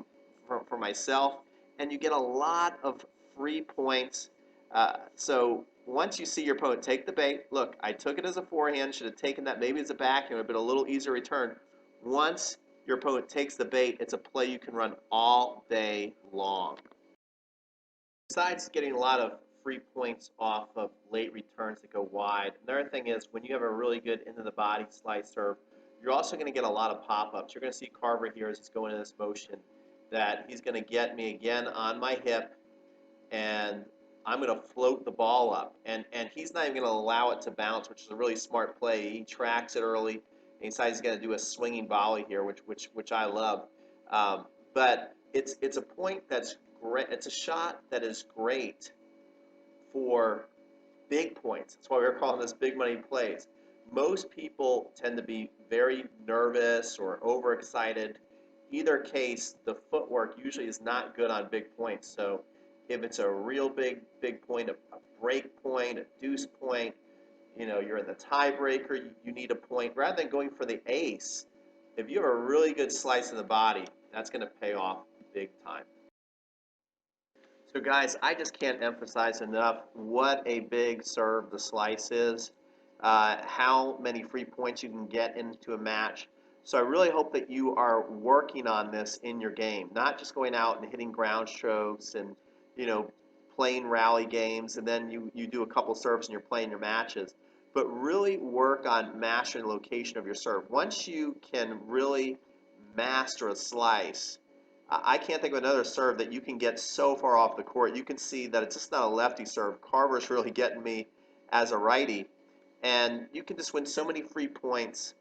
for myself. And you get a lot of free points. So once you see your opponent take the bait, look, I took it as a forehand, should have taken that maybe as a backhand, it would have been a little easier return. Once your opponent takes the bait, it's a play you can run all day long. Besides getting a lot of free points off of late returns that go wide, another thing is when you have a really good into the body slice serve, you're also going to get a lot of pop-ups. You're going to see Carver here as he's going in this motion that he's going to get me again on my hip, and I'm going to float the ball up. And he's not even going to allow it to bounce, which is a really smart play. He tracks it early. And he decides he's going to do a swinging volley here, which I love. But it's a point that's great. It's a shot that is great for big points. That's why we're calling this big money plays. Most people tend to be very nervous or overexcited. Either case, the footwork usually is not good on big points. So if it's a real big point, a break point, a deuce point, you know, you're in the tiebreaker, you need a point. Rather than going for the ace, if you have a really good slice in the body, that's going to pay off big time. So guys, I just can't emphasize enough what a big serve the slice is, how many free points you can get into a match. So I really hope that you are working on this in your game, not just going out and hitting ground strokes and, you know, playing rally games, and then you do a couple serves and you're playing your matches. But really work on mastering the location of your serve. Once you can really master a slice, I can't think of another serve that you can get so far off the court. You can see that it's just not a lefty serve. Carver's really getting me as a righty. And you can just win so many free points.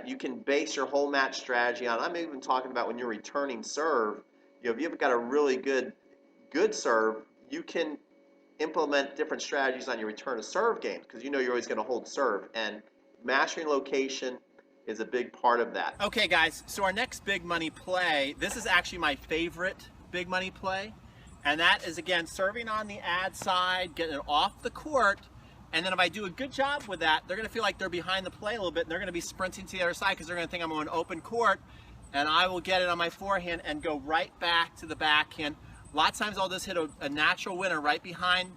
You can base your whole match strategy on, I'm even talking about when you're returning serve, if you've got a really good serve, you can implement different strategies on your return to serve games because you know you're always going to hold serve. And mastering location is a big part of that. Okay, guys, so our next big money play, this is actually my favorite big money play, and that is, again, serving on the ad side, getting it off the court, and then if I do a good job with that, they're going to feel like they're behind the play a little bit, and they're going to be sprinting to the other side because they're going to think I'm on open court, and I will get it on my forehand and go right back to the backhand. A lot of times I'll just hit a natural winner right behind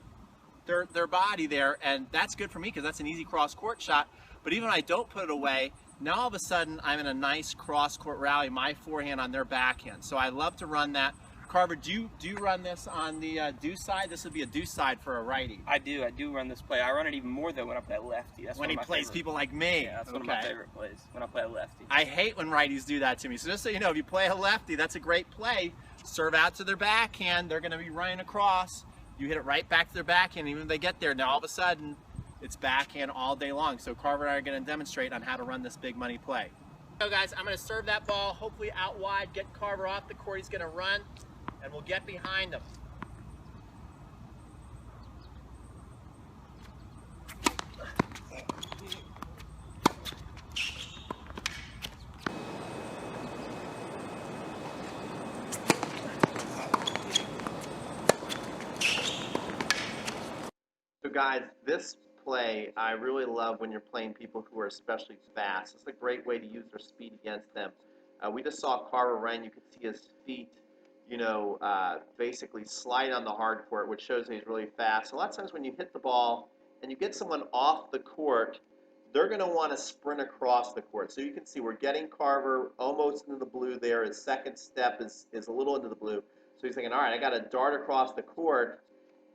their body there, and that's good for me because that's an easy cross-court shot. But even when I don't put it away, now all of a sudden I'm in a nice cross-court rally, my forehand on their backhand. So I love to run that. Carver, do you run this on the deuce side? This would be a deuce side for a righty. I do run this play. I run it even more though when I play lefty. That's when he plays people like me. Yeah, that's one of my favorite plays, when I play a lefty. I hate when righties do that to me. So just so you know, if you play a lefty, that's a great play. Serve out to their backhand. They're going to be running across. You hit it right back to their backhand. Even if they get there, now all of a sudden, it's backhand all day long. So Carver and I are going to demonstrate on how to run this big money play. So guys, I'm going to serve that ball, hopefully out wide, get Carver off the court. He's going to run, and we'll get behind him. So guys, this play I really love when you're playing people who are especially fast. It's a great way to use their speed against them. We just saw Carver run. You could see his feet, basically slide on the hard court, which shows that he's really fast. A lot of times when you hit the ball and you get someone off the court, they're going to want to sprint across the court. So you can see we're getting Carver almost into the blue there. His second step is a little into the blue. So he's thinking, all right, I got to dart across the court.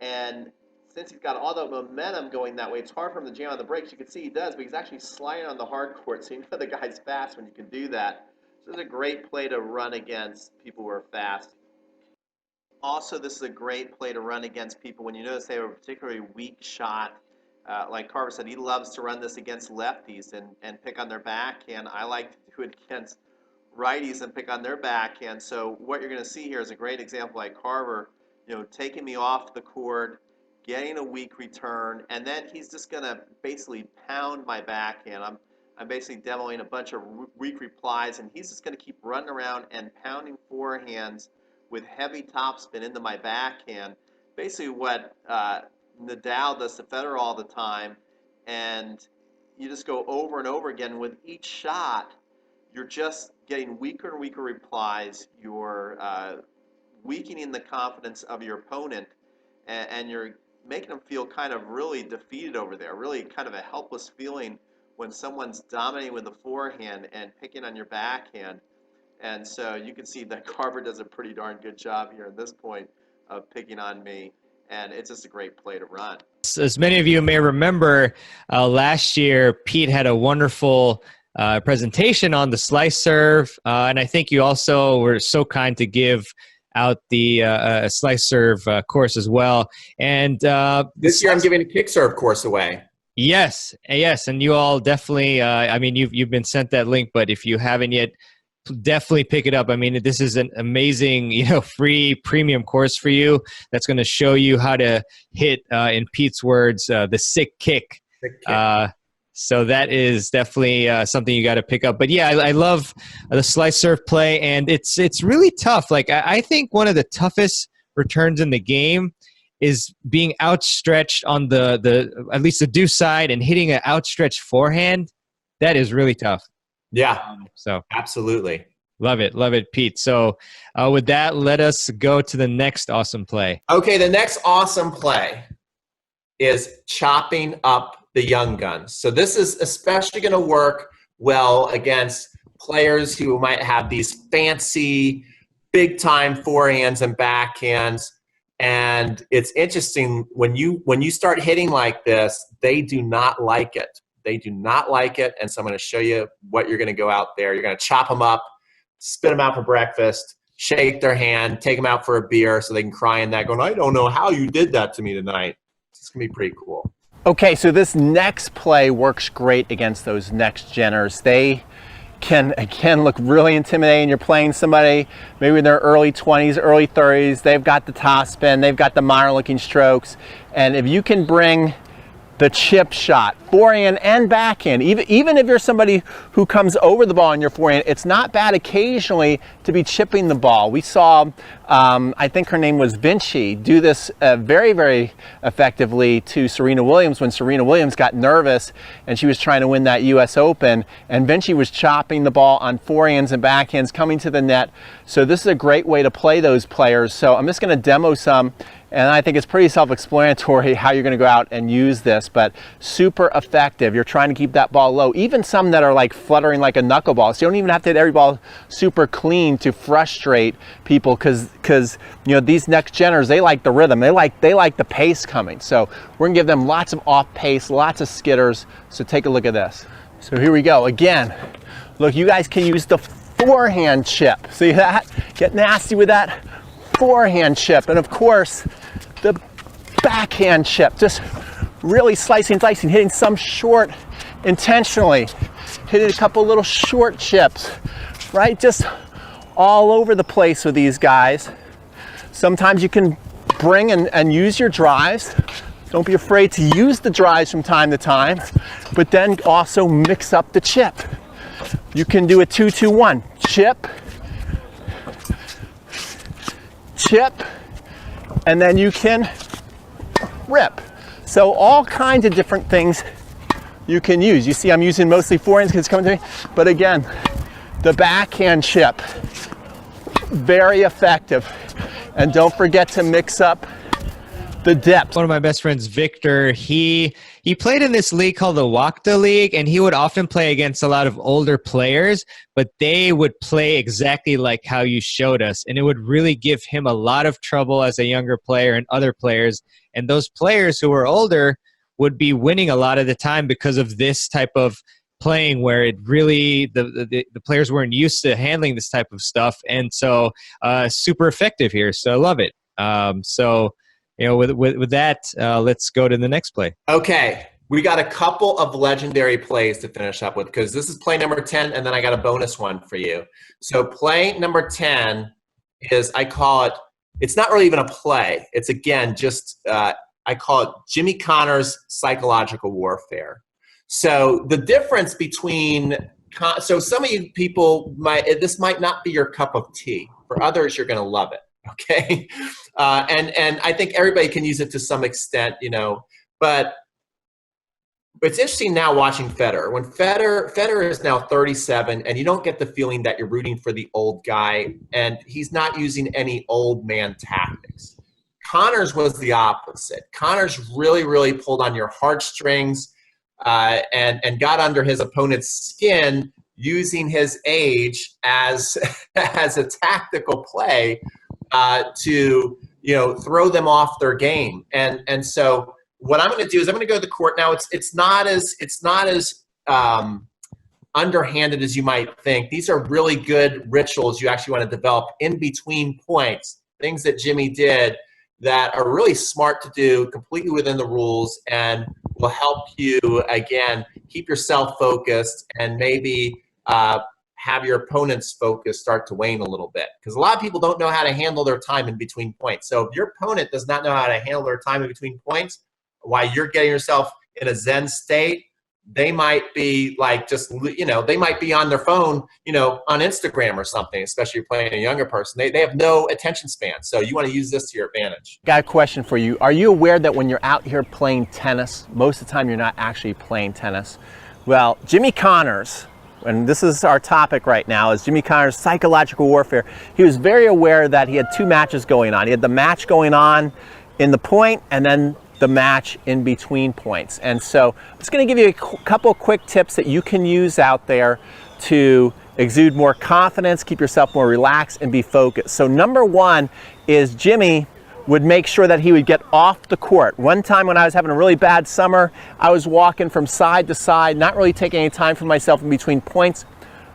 And since he's got all the momentum going that way, it's hard for him to jam on the brakes. You can see he does, but he's actually sliding on the hard court, so you know the guy's fast when you can do that. So this is a great play to run against people who are fast. Also, this is a great play to run against people when you notice they have a particularly weak shot. Like Carver said, he loves to run this against lefties and pick on their backhand. I like to do it against righties and pick on their backhand. So what you're going to see here is a great example like Carver, taking me off the court, getting a weak return, and then he's just going to basically pound my backhand. I'm basically demoing a bunch of weak replies, and he's just going to keep running around and pounding forehands with heavy topspin into my backhand. Basically what Nadal does to Federer all the time, and you just go over and over again. With each shot, you're just getting weaker and weaker replies. You're weakening the confidence of your opponent, and you're making them feel kind of really defeated over there, really kind of a helpless feeling when someone's dominating with the forehand and picking on your backhand. And so you can see that Carver does a pretty darn good job here at this point of picking on me, and it's just a great play to run. As many of you may remember, last year Pete had a wonderful presentation on the slice serve, and I think you also were so kind to give out the slice serve course as well. And this year I'm giving a kick serve course away. Yes, and you all definitely. You've been sent that link, but if you haven't yet, definitely pick it up. I mean, this is an amazing, free premium course for you that's going to show you how to hit, in Pete's words, the sick kick. So that is definitely something you got to pick up. But yeah, I love the slice serve play, and it's really tough. Like I think one of the toughest returns in the game is being outstretched on the at least the deuce side and hitting an outstretched forehand. That is really tough. Yeah. So absolutely. Love it, Pete. So with that, let us go to the next awesome play. Okay, the next awesome play is chopping up the young guns. So this is especially going to work well against players who might have these fancy, big-time forehands and backhands. And it's interesting when you start hitting like this, they do not like it. They do not like it. And so I'm going to show you what you're going to go out there. You're going to chop them up, spit them out for breakfast, shake their hand, take them out for a beer so they can cry in that going, I don't know how you did that to me tonight. It's going to be pretty cool. Okay, so this next play works great against those next geners. They can, again, look really intimidating. You're playing somebody maybe in their early 20s, early 30s. They've got the top spin. They've got the minor looking strokes. And if you can bring the chip shot, forehand and backhand, even if you're somebody who comes over the ball in your forehand, it's not bad occasionally to be chipping the ball. We saw, I think her name was Vinci, do this very, very effectively to Serena Williams when Serena Williams got nervous and she was trying to win that US Open, and Vinci was chopping the ball on forehands and backhands coming to the net. So this is a great way to play those players. So I'm just going to demo some, and I think it's pretty self-explanatory how you're going to go out and use this, but super effective. You're trying to keep that ball low. Even some that are like fluttering like a knuckleball. So you don't even have to hit every ball super clean to frustrate people, because you know, these next geners, they like the rhythm. They like the pace coming. So we're going to give them lots of off pace, lots of skitters. So take a look at this. So here we go. Again, look, you guys can use the forehand chip. See that? Get nasty with that forehand chip. And of course, the backhand chip. Just really slicing, hitting some short intentionally. Hitting a couple little short chips, right? Just all over the place with these guys. Sometimes you can bring and use your drives. Don't be afraid to use the drives from time to time, but then also mix up the chip. You can do a 2-2-1. Chip, chip, and then you can rip. So all kinds of different things you can use. You see I'm using mostly forehands because it's coming to me, but again, the backhand chip, very effective. And don't forget to mix up the depth. One of my best friends, Victor, he played in this league called the Wakta League, and he would often play against a lot of older players, but they would play exactly like how you showed us, and it would really give him a lot of trouble as a younger player and other players. And those players who were older would be winning a lot of the time because of this type of playing, where it really the players weren't used to handling this type of stuff, and so super effective here. So I love it. So you know, with that, let's go to the next play. Okay, we got a couple of legendary plays to finish up with, because this is play number 10, and then I got a bonus one for you. So play number 10 is, I call it, it's not really even a play. It's, again, just, I call it Jimmy Connor's psychological warfare. So the difference between, so some of you people this might not be your cup of tea. For others, you're going to love it. Okay. And I think everybody can use it to some extent, you know, but it's interesting now watching Federer. When Federer is now 37, and you don't get the feeling that you're rooting for the old guy, and he's not using any old man tactics. Connors was the opposite. Connors really, really pulled on your heartstrings, and got under his opponent's skin, using his age as a tactical play to, you know, throw them off their game. And so what I'm going to do is I'm going to go to the court now. It's not as underhanded as you might think. These are really good rituals you actually want to develop in between points, things that Jimmy did that are really smart to do, completely within the rules, and will help you, again, keep yourself focused, and maybe have your opponent's focus start to wane a little bit. Because a lot of people don't know how to handle their time in between points. So if your opponent does not know how to handle their time in between points, while you're getting yourself in a Zen state, they might be like, just, you know, they might be on their phone, you know, on Instagram or something, especially if you're playing a younger person. They have no attention span. So you want to use this to your advantage. Got a question for you. Are you aware that when you're out here playing tennis, most of the time you're not actually playing tennis? Well, Jimmy Connors, and this is our topic right now, is Jimmy Connors' psychological warfare. He was very aware that he had two matches going on. He had the match going on in the point, and then the match in between points. And so I'm just going to give you a couple quick tips that you can use out there to exude more confidence, keep yourself more relaxed, and be focused. So number one is Jimmy would make sure that he would get off the court. One time when I was having a really bad summer, I was walking from side to side, not really taking any time for myself in between points.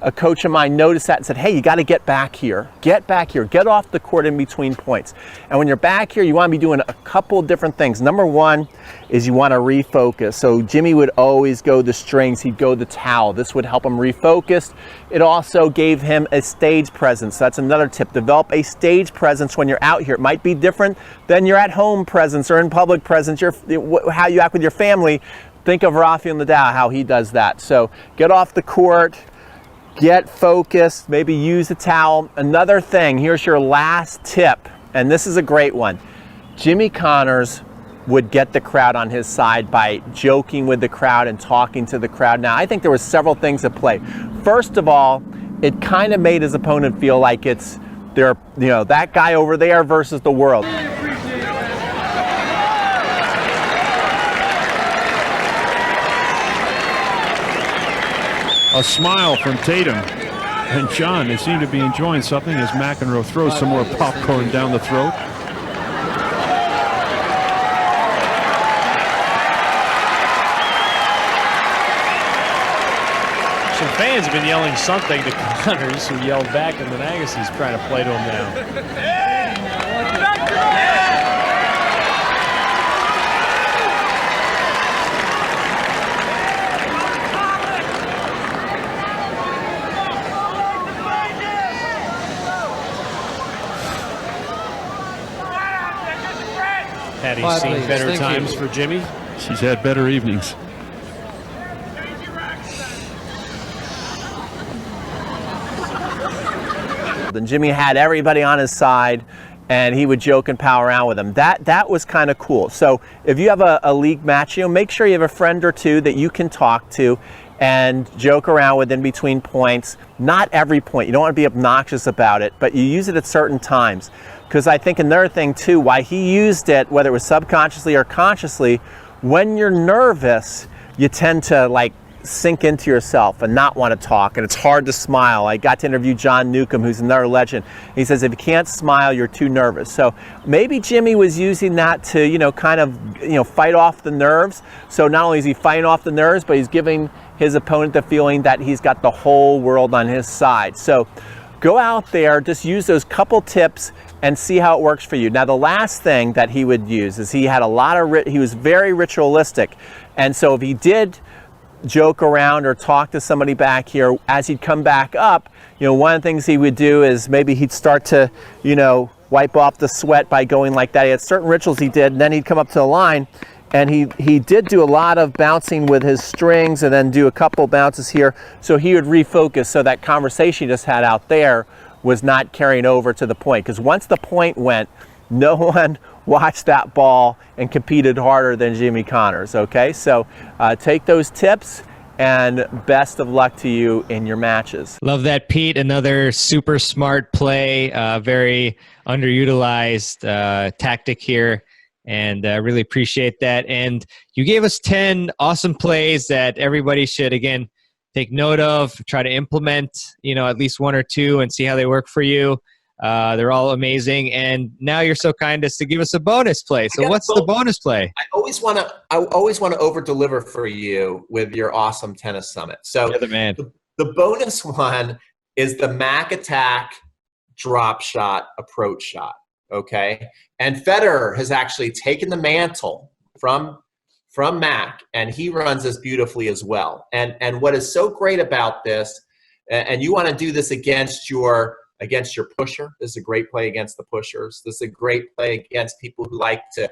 A coach of mine noticed that and said, hey, you got to get back here. Get back here. Get off the court in between points. And when you're back here, you want to be doing a couple of different things. Number one is you want to refocus. So Jimmy would always go the strings. He'd go the towel. This would help him refocus. It also gave him a stage presence. That's another tip. Develop a stage presence when you're out here. It might be different than your at-home presence or in public presence, how you act with your family. Think of Rafael Nadal, how he does that. So get off the court. Get focused, maybe use a towel. Another thing, here's your last tip, and this is a great one. Jimmy Connors would get the crowd on his side by joking with the crowd and talking to the crowd. Now, I think there were several things at play. First of all, it kind of made his opponent feel like it's that guy over there versus the world. A smile from Tatum and John. They seem to be enjoying something as McEnroe throws some more popcorn down the throat. Some fans have been yelling something to Connors, who yelled back, and then Agassi's trying to play to him now. Patty's seen better times for Jimmy. She's had better evenings. Then Jimmy had everybody on his side, and he would joke and pal around with them. That was kind of cool. So if you have a league match, make sure you have a friend or two that you can talk to and joke around with in between points. Not every point. You don't want to be obnoxious about it, but you use it at certain times. Because I think another thing too, why he used it, whether it was subconsciously or consciously, when you're nervous, you tend to sink into yourself and not want to talk, and it's hard to smile. I got to interview John Newcomb, who's another legend. He says if you can't smile, you're too nervous. So maybe Jimmy was using that to fight off the nerves. So not only is he fighting off the nerves, but he's giving his opponent the feeling that he's got the whole world on his side. So go out there, just use those couple tips and see how it works for you. Now, the last thing that he would use is he was very ritualistic. And so if he did joke around or talk to somebody back here, as he'd come back up, one of the things he would do is maybe he'd start to, wipe off the sweat by going like that. He had certain rituals he did, and then he'd come up to the line, and he did do a lot of bouncing with his strings and then do a couple bounces here. So he would refocus so that conversation he just had out there was not carrying over to the point. Because once the point went, no one watched that ball and competed harder than Jimmy Connors, okay? So take those tips, and best of luck to you in your matches. Love that, Pete. Another super smart play, very underutilized tactic here, and really appreciate that. And you gave us 10 awesome plays that everybody should, again, take note of, try to implement, at least one or two and see how they work for you. They're all amazing. And now you're so kind as to give us a bonus play. So what's the bonus play? I always want to over deliver for you with your awesome tennis summit. So the bonus one is the Mac attack drop shot approach shot. Okay. And Federer has actually taken the mantle from Mac, and he runs this beautifully as well. And what is so great about this, and you want to do this against your pusher. This is a great play against the pushers. This is a great play against people who like to,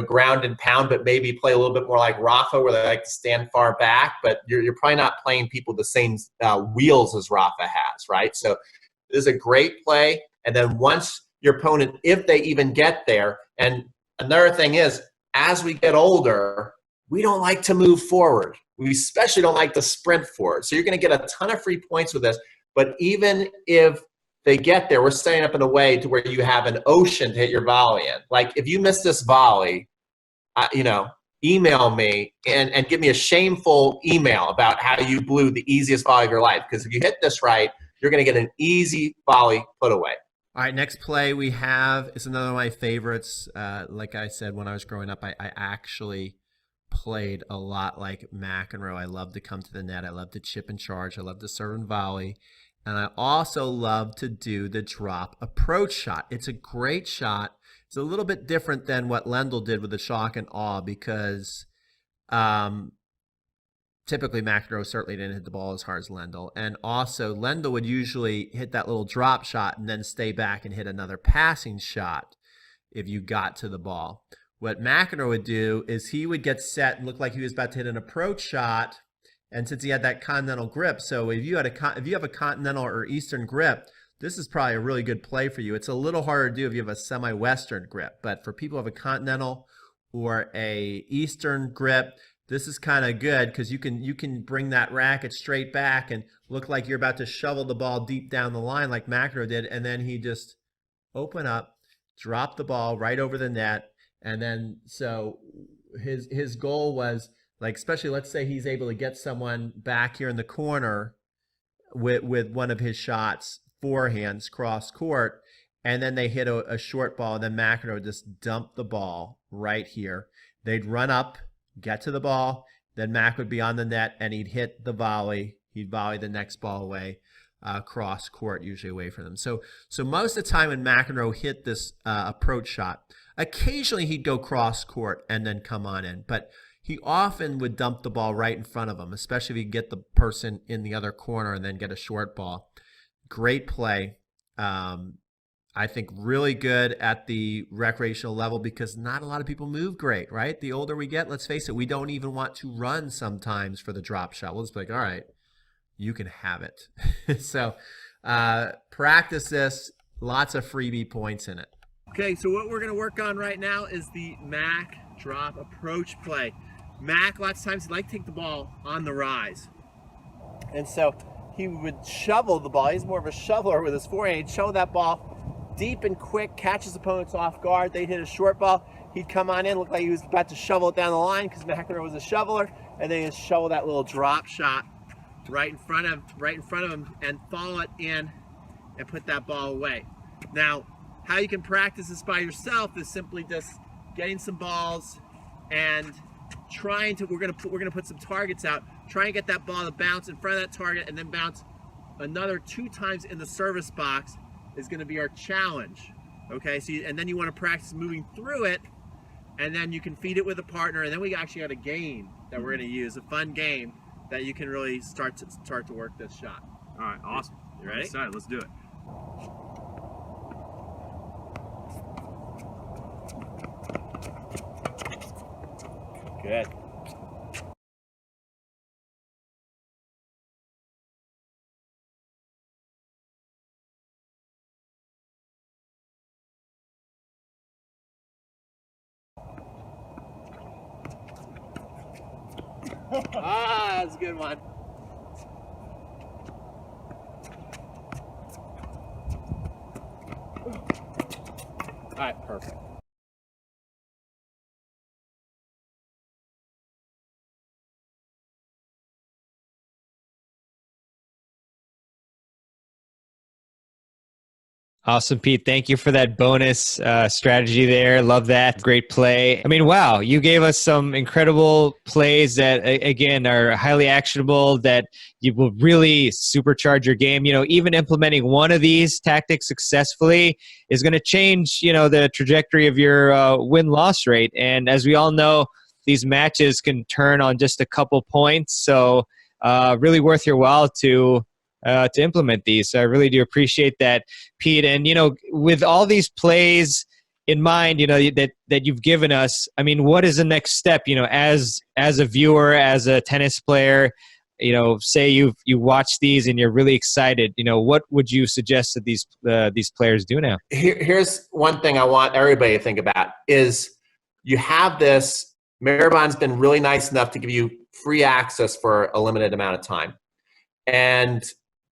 ground and pound, but maybe play a little bit more like Rafa, where they like to stand far back. But you're probably not playing people the same wheels as Rafa has, right? So this is a great play. And then once your opponent, if they even get there, and another thing is, as we get older, we don't like to move forward. We especially don't like to sprint forward. So you're going to get a ton of free points with this. But even if they get there, we're setting up in a way to where you have an ocean to hit your volley in. Like if you miss this volley, email me and give me a shameful email about how you blew the easiest volley of your life. Because if you hit this right, you're going to get an easy volley put away. All right, next play we have is another of my favorites. Like I said, when I was growing up, I actually played a lot like McEnroe. I love to come to the net. I love to chip and charge. I love to serve and volley. And I also love to do the drop approach shot. It's a great shot. It's a little bit different than what Lendl did with the shock and awe because typically McEnroe certainly didn't hit the ball as hard as Lendl. And also Lendl would usually hit that little drop shot and then stay back and hit another passing shot if you got to the ball. What McEnroe would do is he would get set and look like he was about to hit an approach shot. And since he had that continental grip, so if you have a continental or eastern grip, this is probably a really good play for you. It's a little harder to do if you have a semi-western grip. But for people who have a continental or a eastern grip, this is kind of good because you can bring that racket straight back and look like you're about to shovel the ball deep down the line like McEnroe did, and then he just open up, drop the ball right over the net, and then so his goal was, like, especially let's say he's able to get someone back here in the corner with one of his shots, forehands cross court, and then they hit a short ball, and then McEnroe would just dump the ball right here. They'd run up, get to the ball, then Mac would be on the net and he'd hit the volley. He'd volley the next ball away, cross court, usually away from them. So most of the time when McEnroe hit this approach shot, occasionally he'd go cross court and then come on in, but he often would dump the ball right in front of him, especially if he could get the person in the other corner and then get a short ball. Great play. I think really good at the recreational level because not a lot of people move great, right? The older we get, let's face it, we don't even want to run sometimes for the drop shot. We'll just be like, all right, you can have it. So practice this, lots of freebie points in it. Okay, so what we're going to work on right now is the Mac drop approach play. Mac, lots of times, he likes to take the ball on the rise. And so he would shovel the ball. He's more of a shoveler with his forehand. He'd shovel that ball deep and quick, catches opponents off guard. They'd hit a short ball. He'd come on in, look like he was about to shovel it down the line because McEnroe was a shoveler, and then he'd shovel that little drop shot right in front of him and follow it in and put that ball away. Now, how you can practice this by yourself is simply just getting some balls and trying to, we're gonna put some targets out, try and get that ball to bounce in front of that target and then bounce another 2 times in the service box is going to be our challenge. Okay, so and then you want to practice moving through it, and then you can feed it with a partner, and then we actually got a game that we're going to use, a fun game that you can really start to work this shot. All right, awesome. You ready? Excited. Let's do it. Good. Ah, that's a good one. All right, perfect. Awesome, Pete. Thank you for that bonus strategy there. Love that. Great play. I mean, wow, you gave us some incredible plays that, again, are highly actionable, that you will really supercharge your game. You know, even implementing one of these tactics successfully is going to change, you know, the trajectory of your win-loss rate. And as we all know, these matches can turn on just a couple points. So really worth your while to implement these. So I really do appreciate that, Pete. And, you know, with all these plays in mind, you know, that you've given us, I mean, what is the next step, you know, as a viewer, as a tennis player, you know, say you watch these and you're really excited, you know, what would you suggest that these players do now? Here's one thing I want everybody to think about is you have this, Maribon's been really nice enough to give you free access for a limited amount of time. And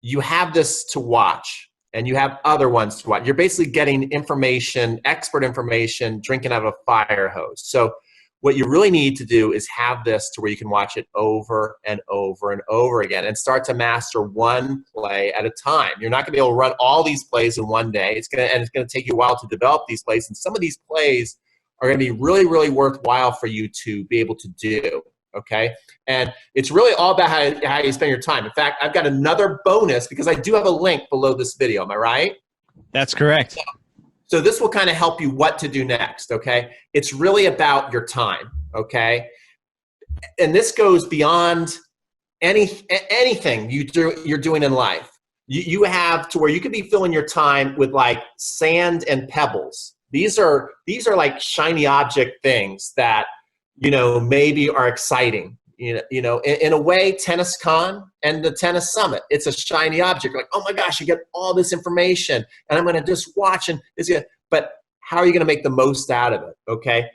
you have this to watch, and you have other ones to watch. You're basically getting information, expert information, drinking out of a fire hose. So what you really need to do is have this to where you can watch it over and over and over again and start to master one play at a time. You're not going to be able to run all these plays in one day. It's going to take you a while to develop these plays. And some of these plays are going to be really, really worthwhile for you to be able to do. Okay? And it's really all about how you spend your time. In fact, I've got another bonus because I do have a link below this video. Am I right? That's correct. So this will kind of help you what to do next, okay? It's really about your time, okay? And this goes beyond anything you're doing in life. You have to where you could be filling your time with like sand and pebbles. These are like shiny object things that, you know, maybe are exciting. You know, in a way, Tennis Con and the Tennis Summit, it's a shiny object. Like, oh my gosh, you get all this information, and I'm going to just watch and but how are you going to make the most out of it? Okay,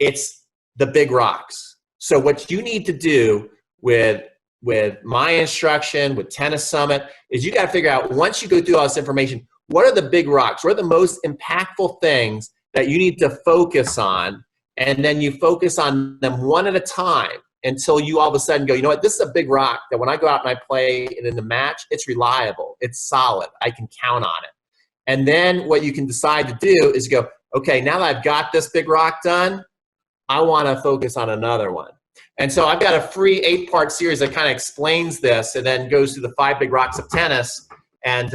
it's the big rocks. So what you need to do with my instruction, with Tennis Summit, is you got to figure out, once you go through all this information, what are the big rocks? What are the most impactful things that you need to focus on? And then you focus on them one at a time until you all of a sudden go, you know what, this is a big rock that when I go out and I play and in the match, it's reliable, it's solid, I can count on it. And then what you can decide to do is go, okay, now that I've got this big rock done, I want to focus on another one. And so I've got a free 8-part series that kind of explains this and then goes through the 5 big rocks of tennis. And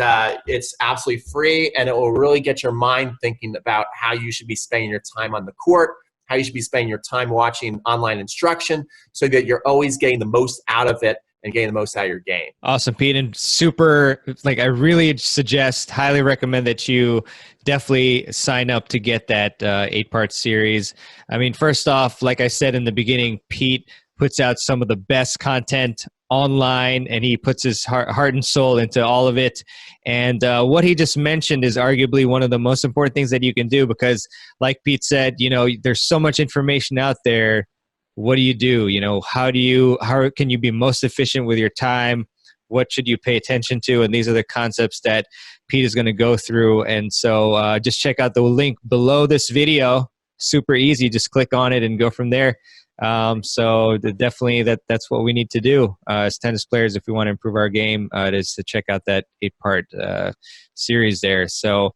it's absolutely free, and it will really get your mind thinking about how you should be spending your time on the court, how you should be spending your time watching online instruction, so that you're always getting the most out of it and getting the most out of your game. Awesome, Pete. And super, like, I really suggest, highly recommend that you definitely sign up to get that 8-part series. I mean, first off, like I said in the beginning, Pete puts out some of the best content online, and he puts his heart and soul into all of it. And what he just mentioned is arguably one of the most important things that you can do, because like Pete said, you know, there's so much information out there. What do? You know, how can you be most efficient with your time? What should you pay attention to? And these are the concepts that Pete is going to go through. And so just check out the link below this video. Super easy. Just click on it and go from there. So definitely that's what we need to do as tennis players if we want to improve our game, is to check out that 8-part series there. So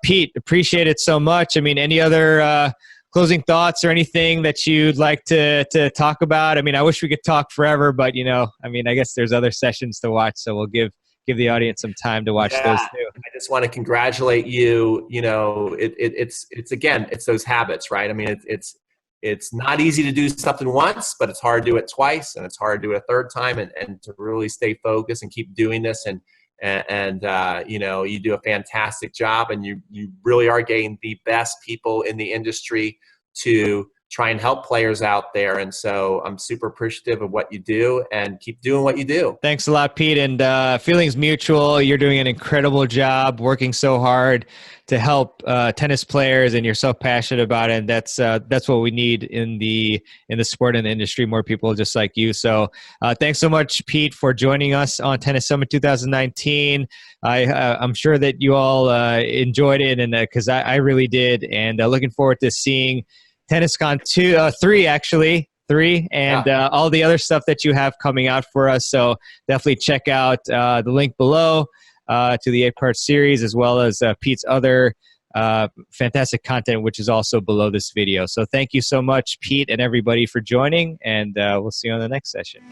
Pete, appreciate it so much. I mean, any other closing thoughts or anything that you'd like to talk about? I mean, I wish we could talk forever, but you know, I mean, I guess there's other sessions to watch, so we'll give the audience some time to watch those too. I just want to congratulate you. You know, it's again, it's those habits, right? I mean, it's not easy to do something once, but it's hard to do it twice, and it's hard to do it a third time, and to really stay focused and keep doing this. And you know, you do a fantastic job, and you really are getting the best people in the industry to try and help players out there. And so I'm super appreciative of what you do, and keep doing what you do. Thanks a lot, Pete. And feelings mutual. You're doing an incredible job, working so hard to help tennis players, and you're so passionate about it. And that's what we need in the sport and the industry, more people just like you. So thanks so much, Pete, for joining us on Tennis Summit 2019. I'm sure that you all enjoyed it, and because I really did. And looking forward to seeing TennisCon 3, and all the other stuff that you have coming out for us. So definitely check out the link below to the 8-part series, as well as Pete's other fantastic content, which is also below this video. So thank you so much, Pete, and everybody for joining, and we'll see you on the next session.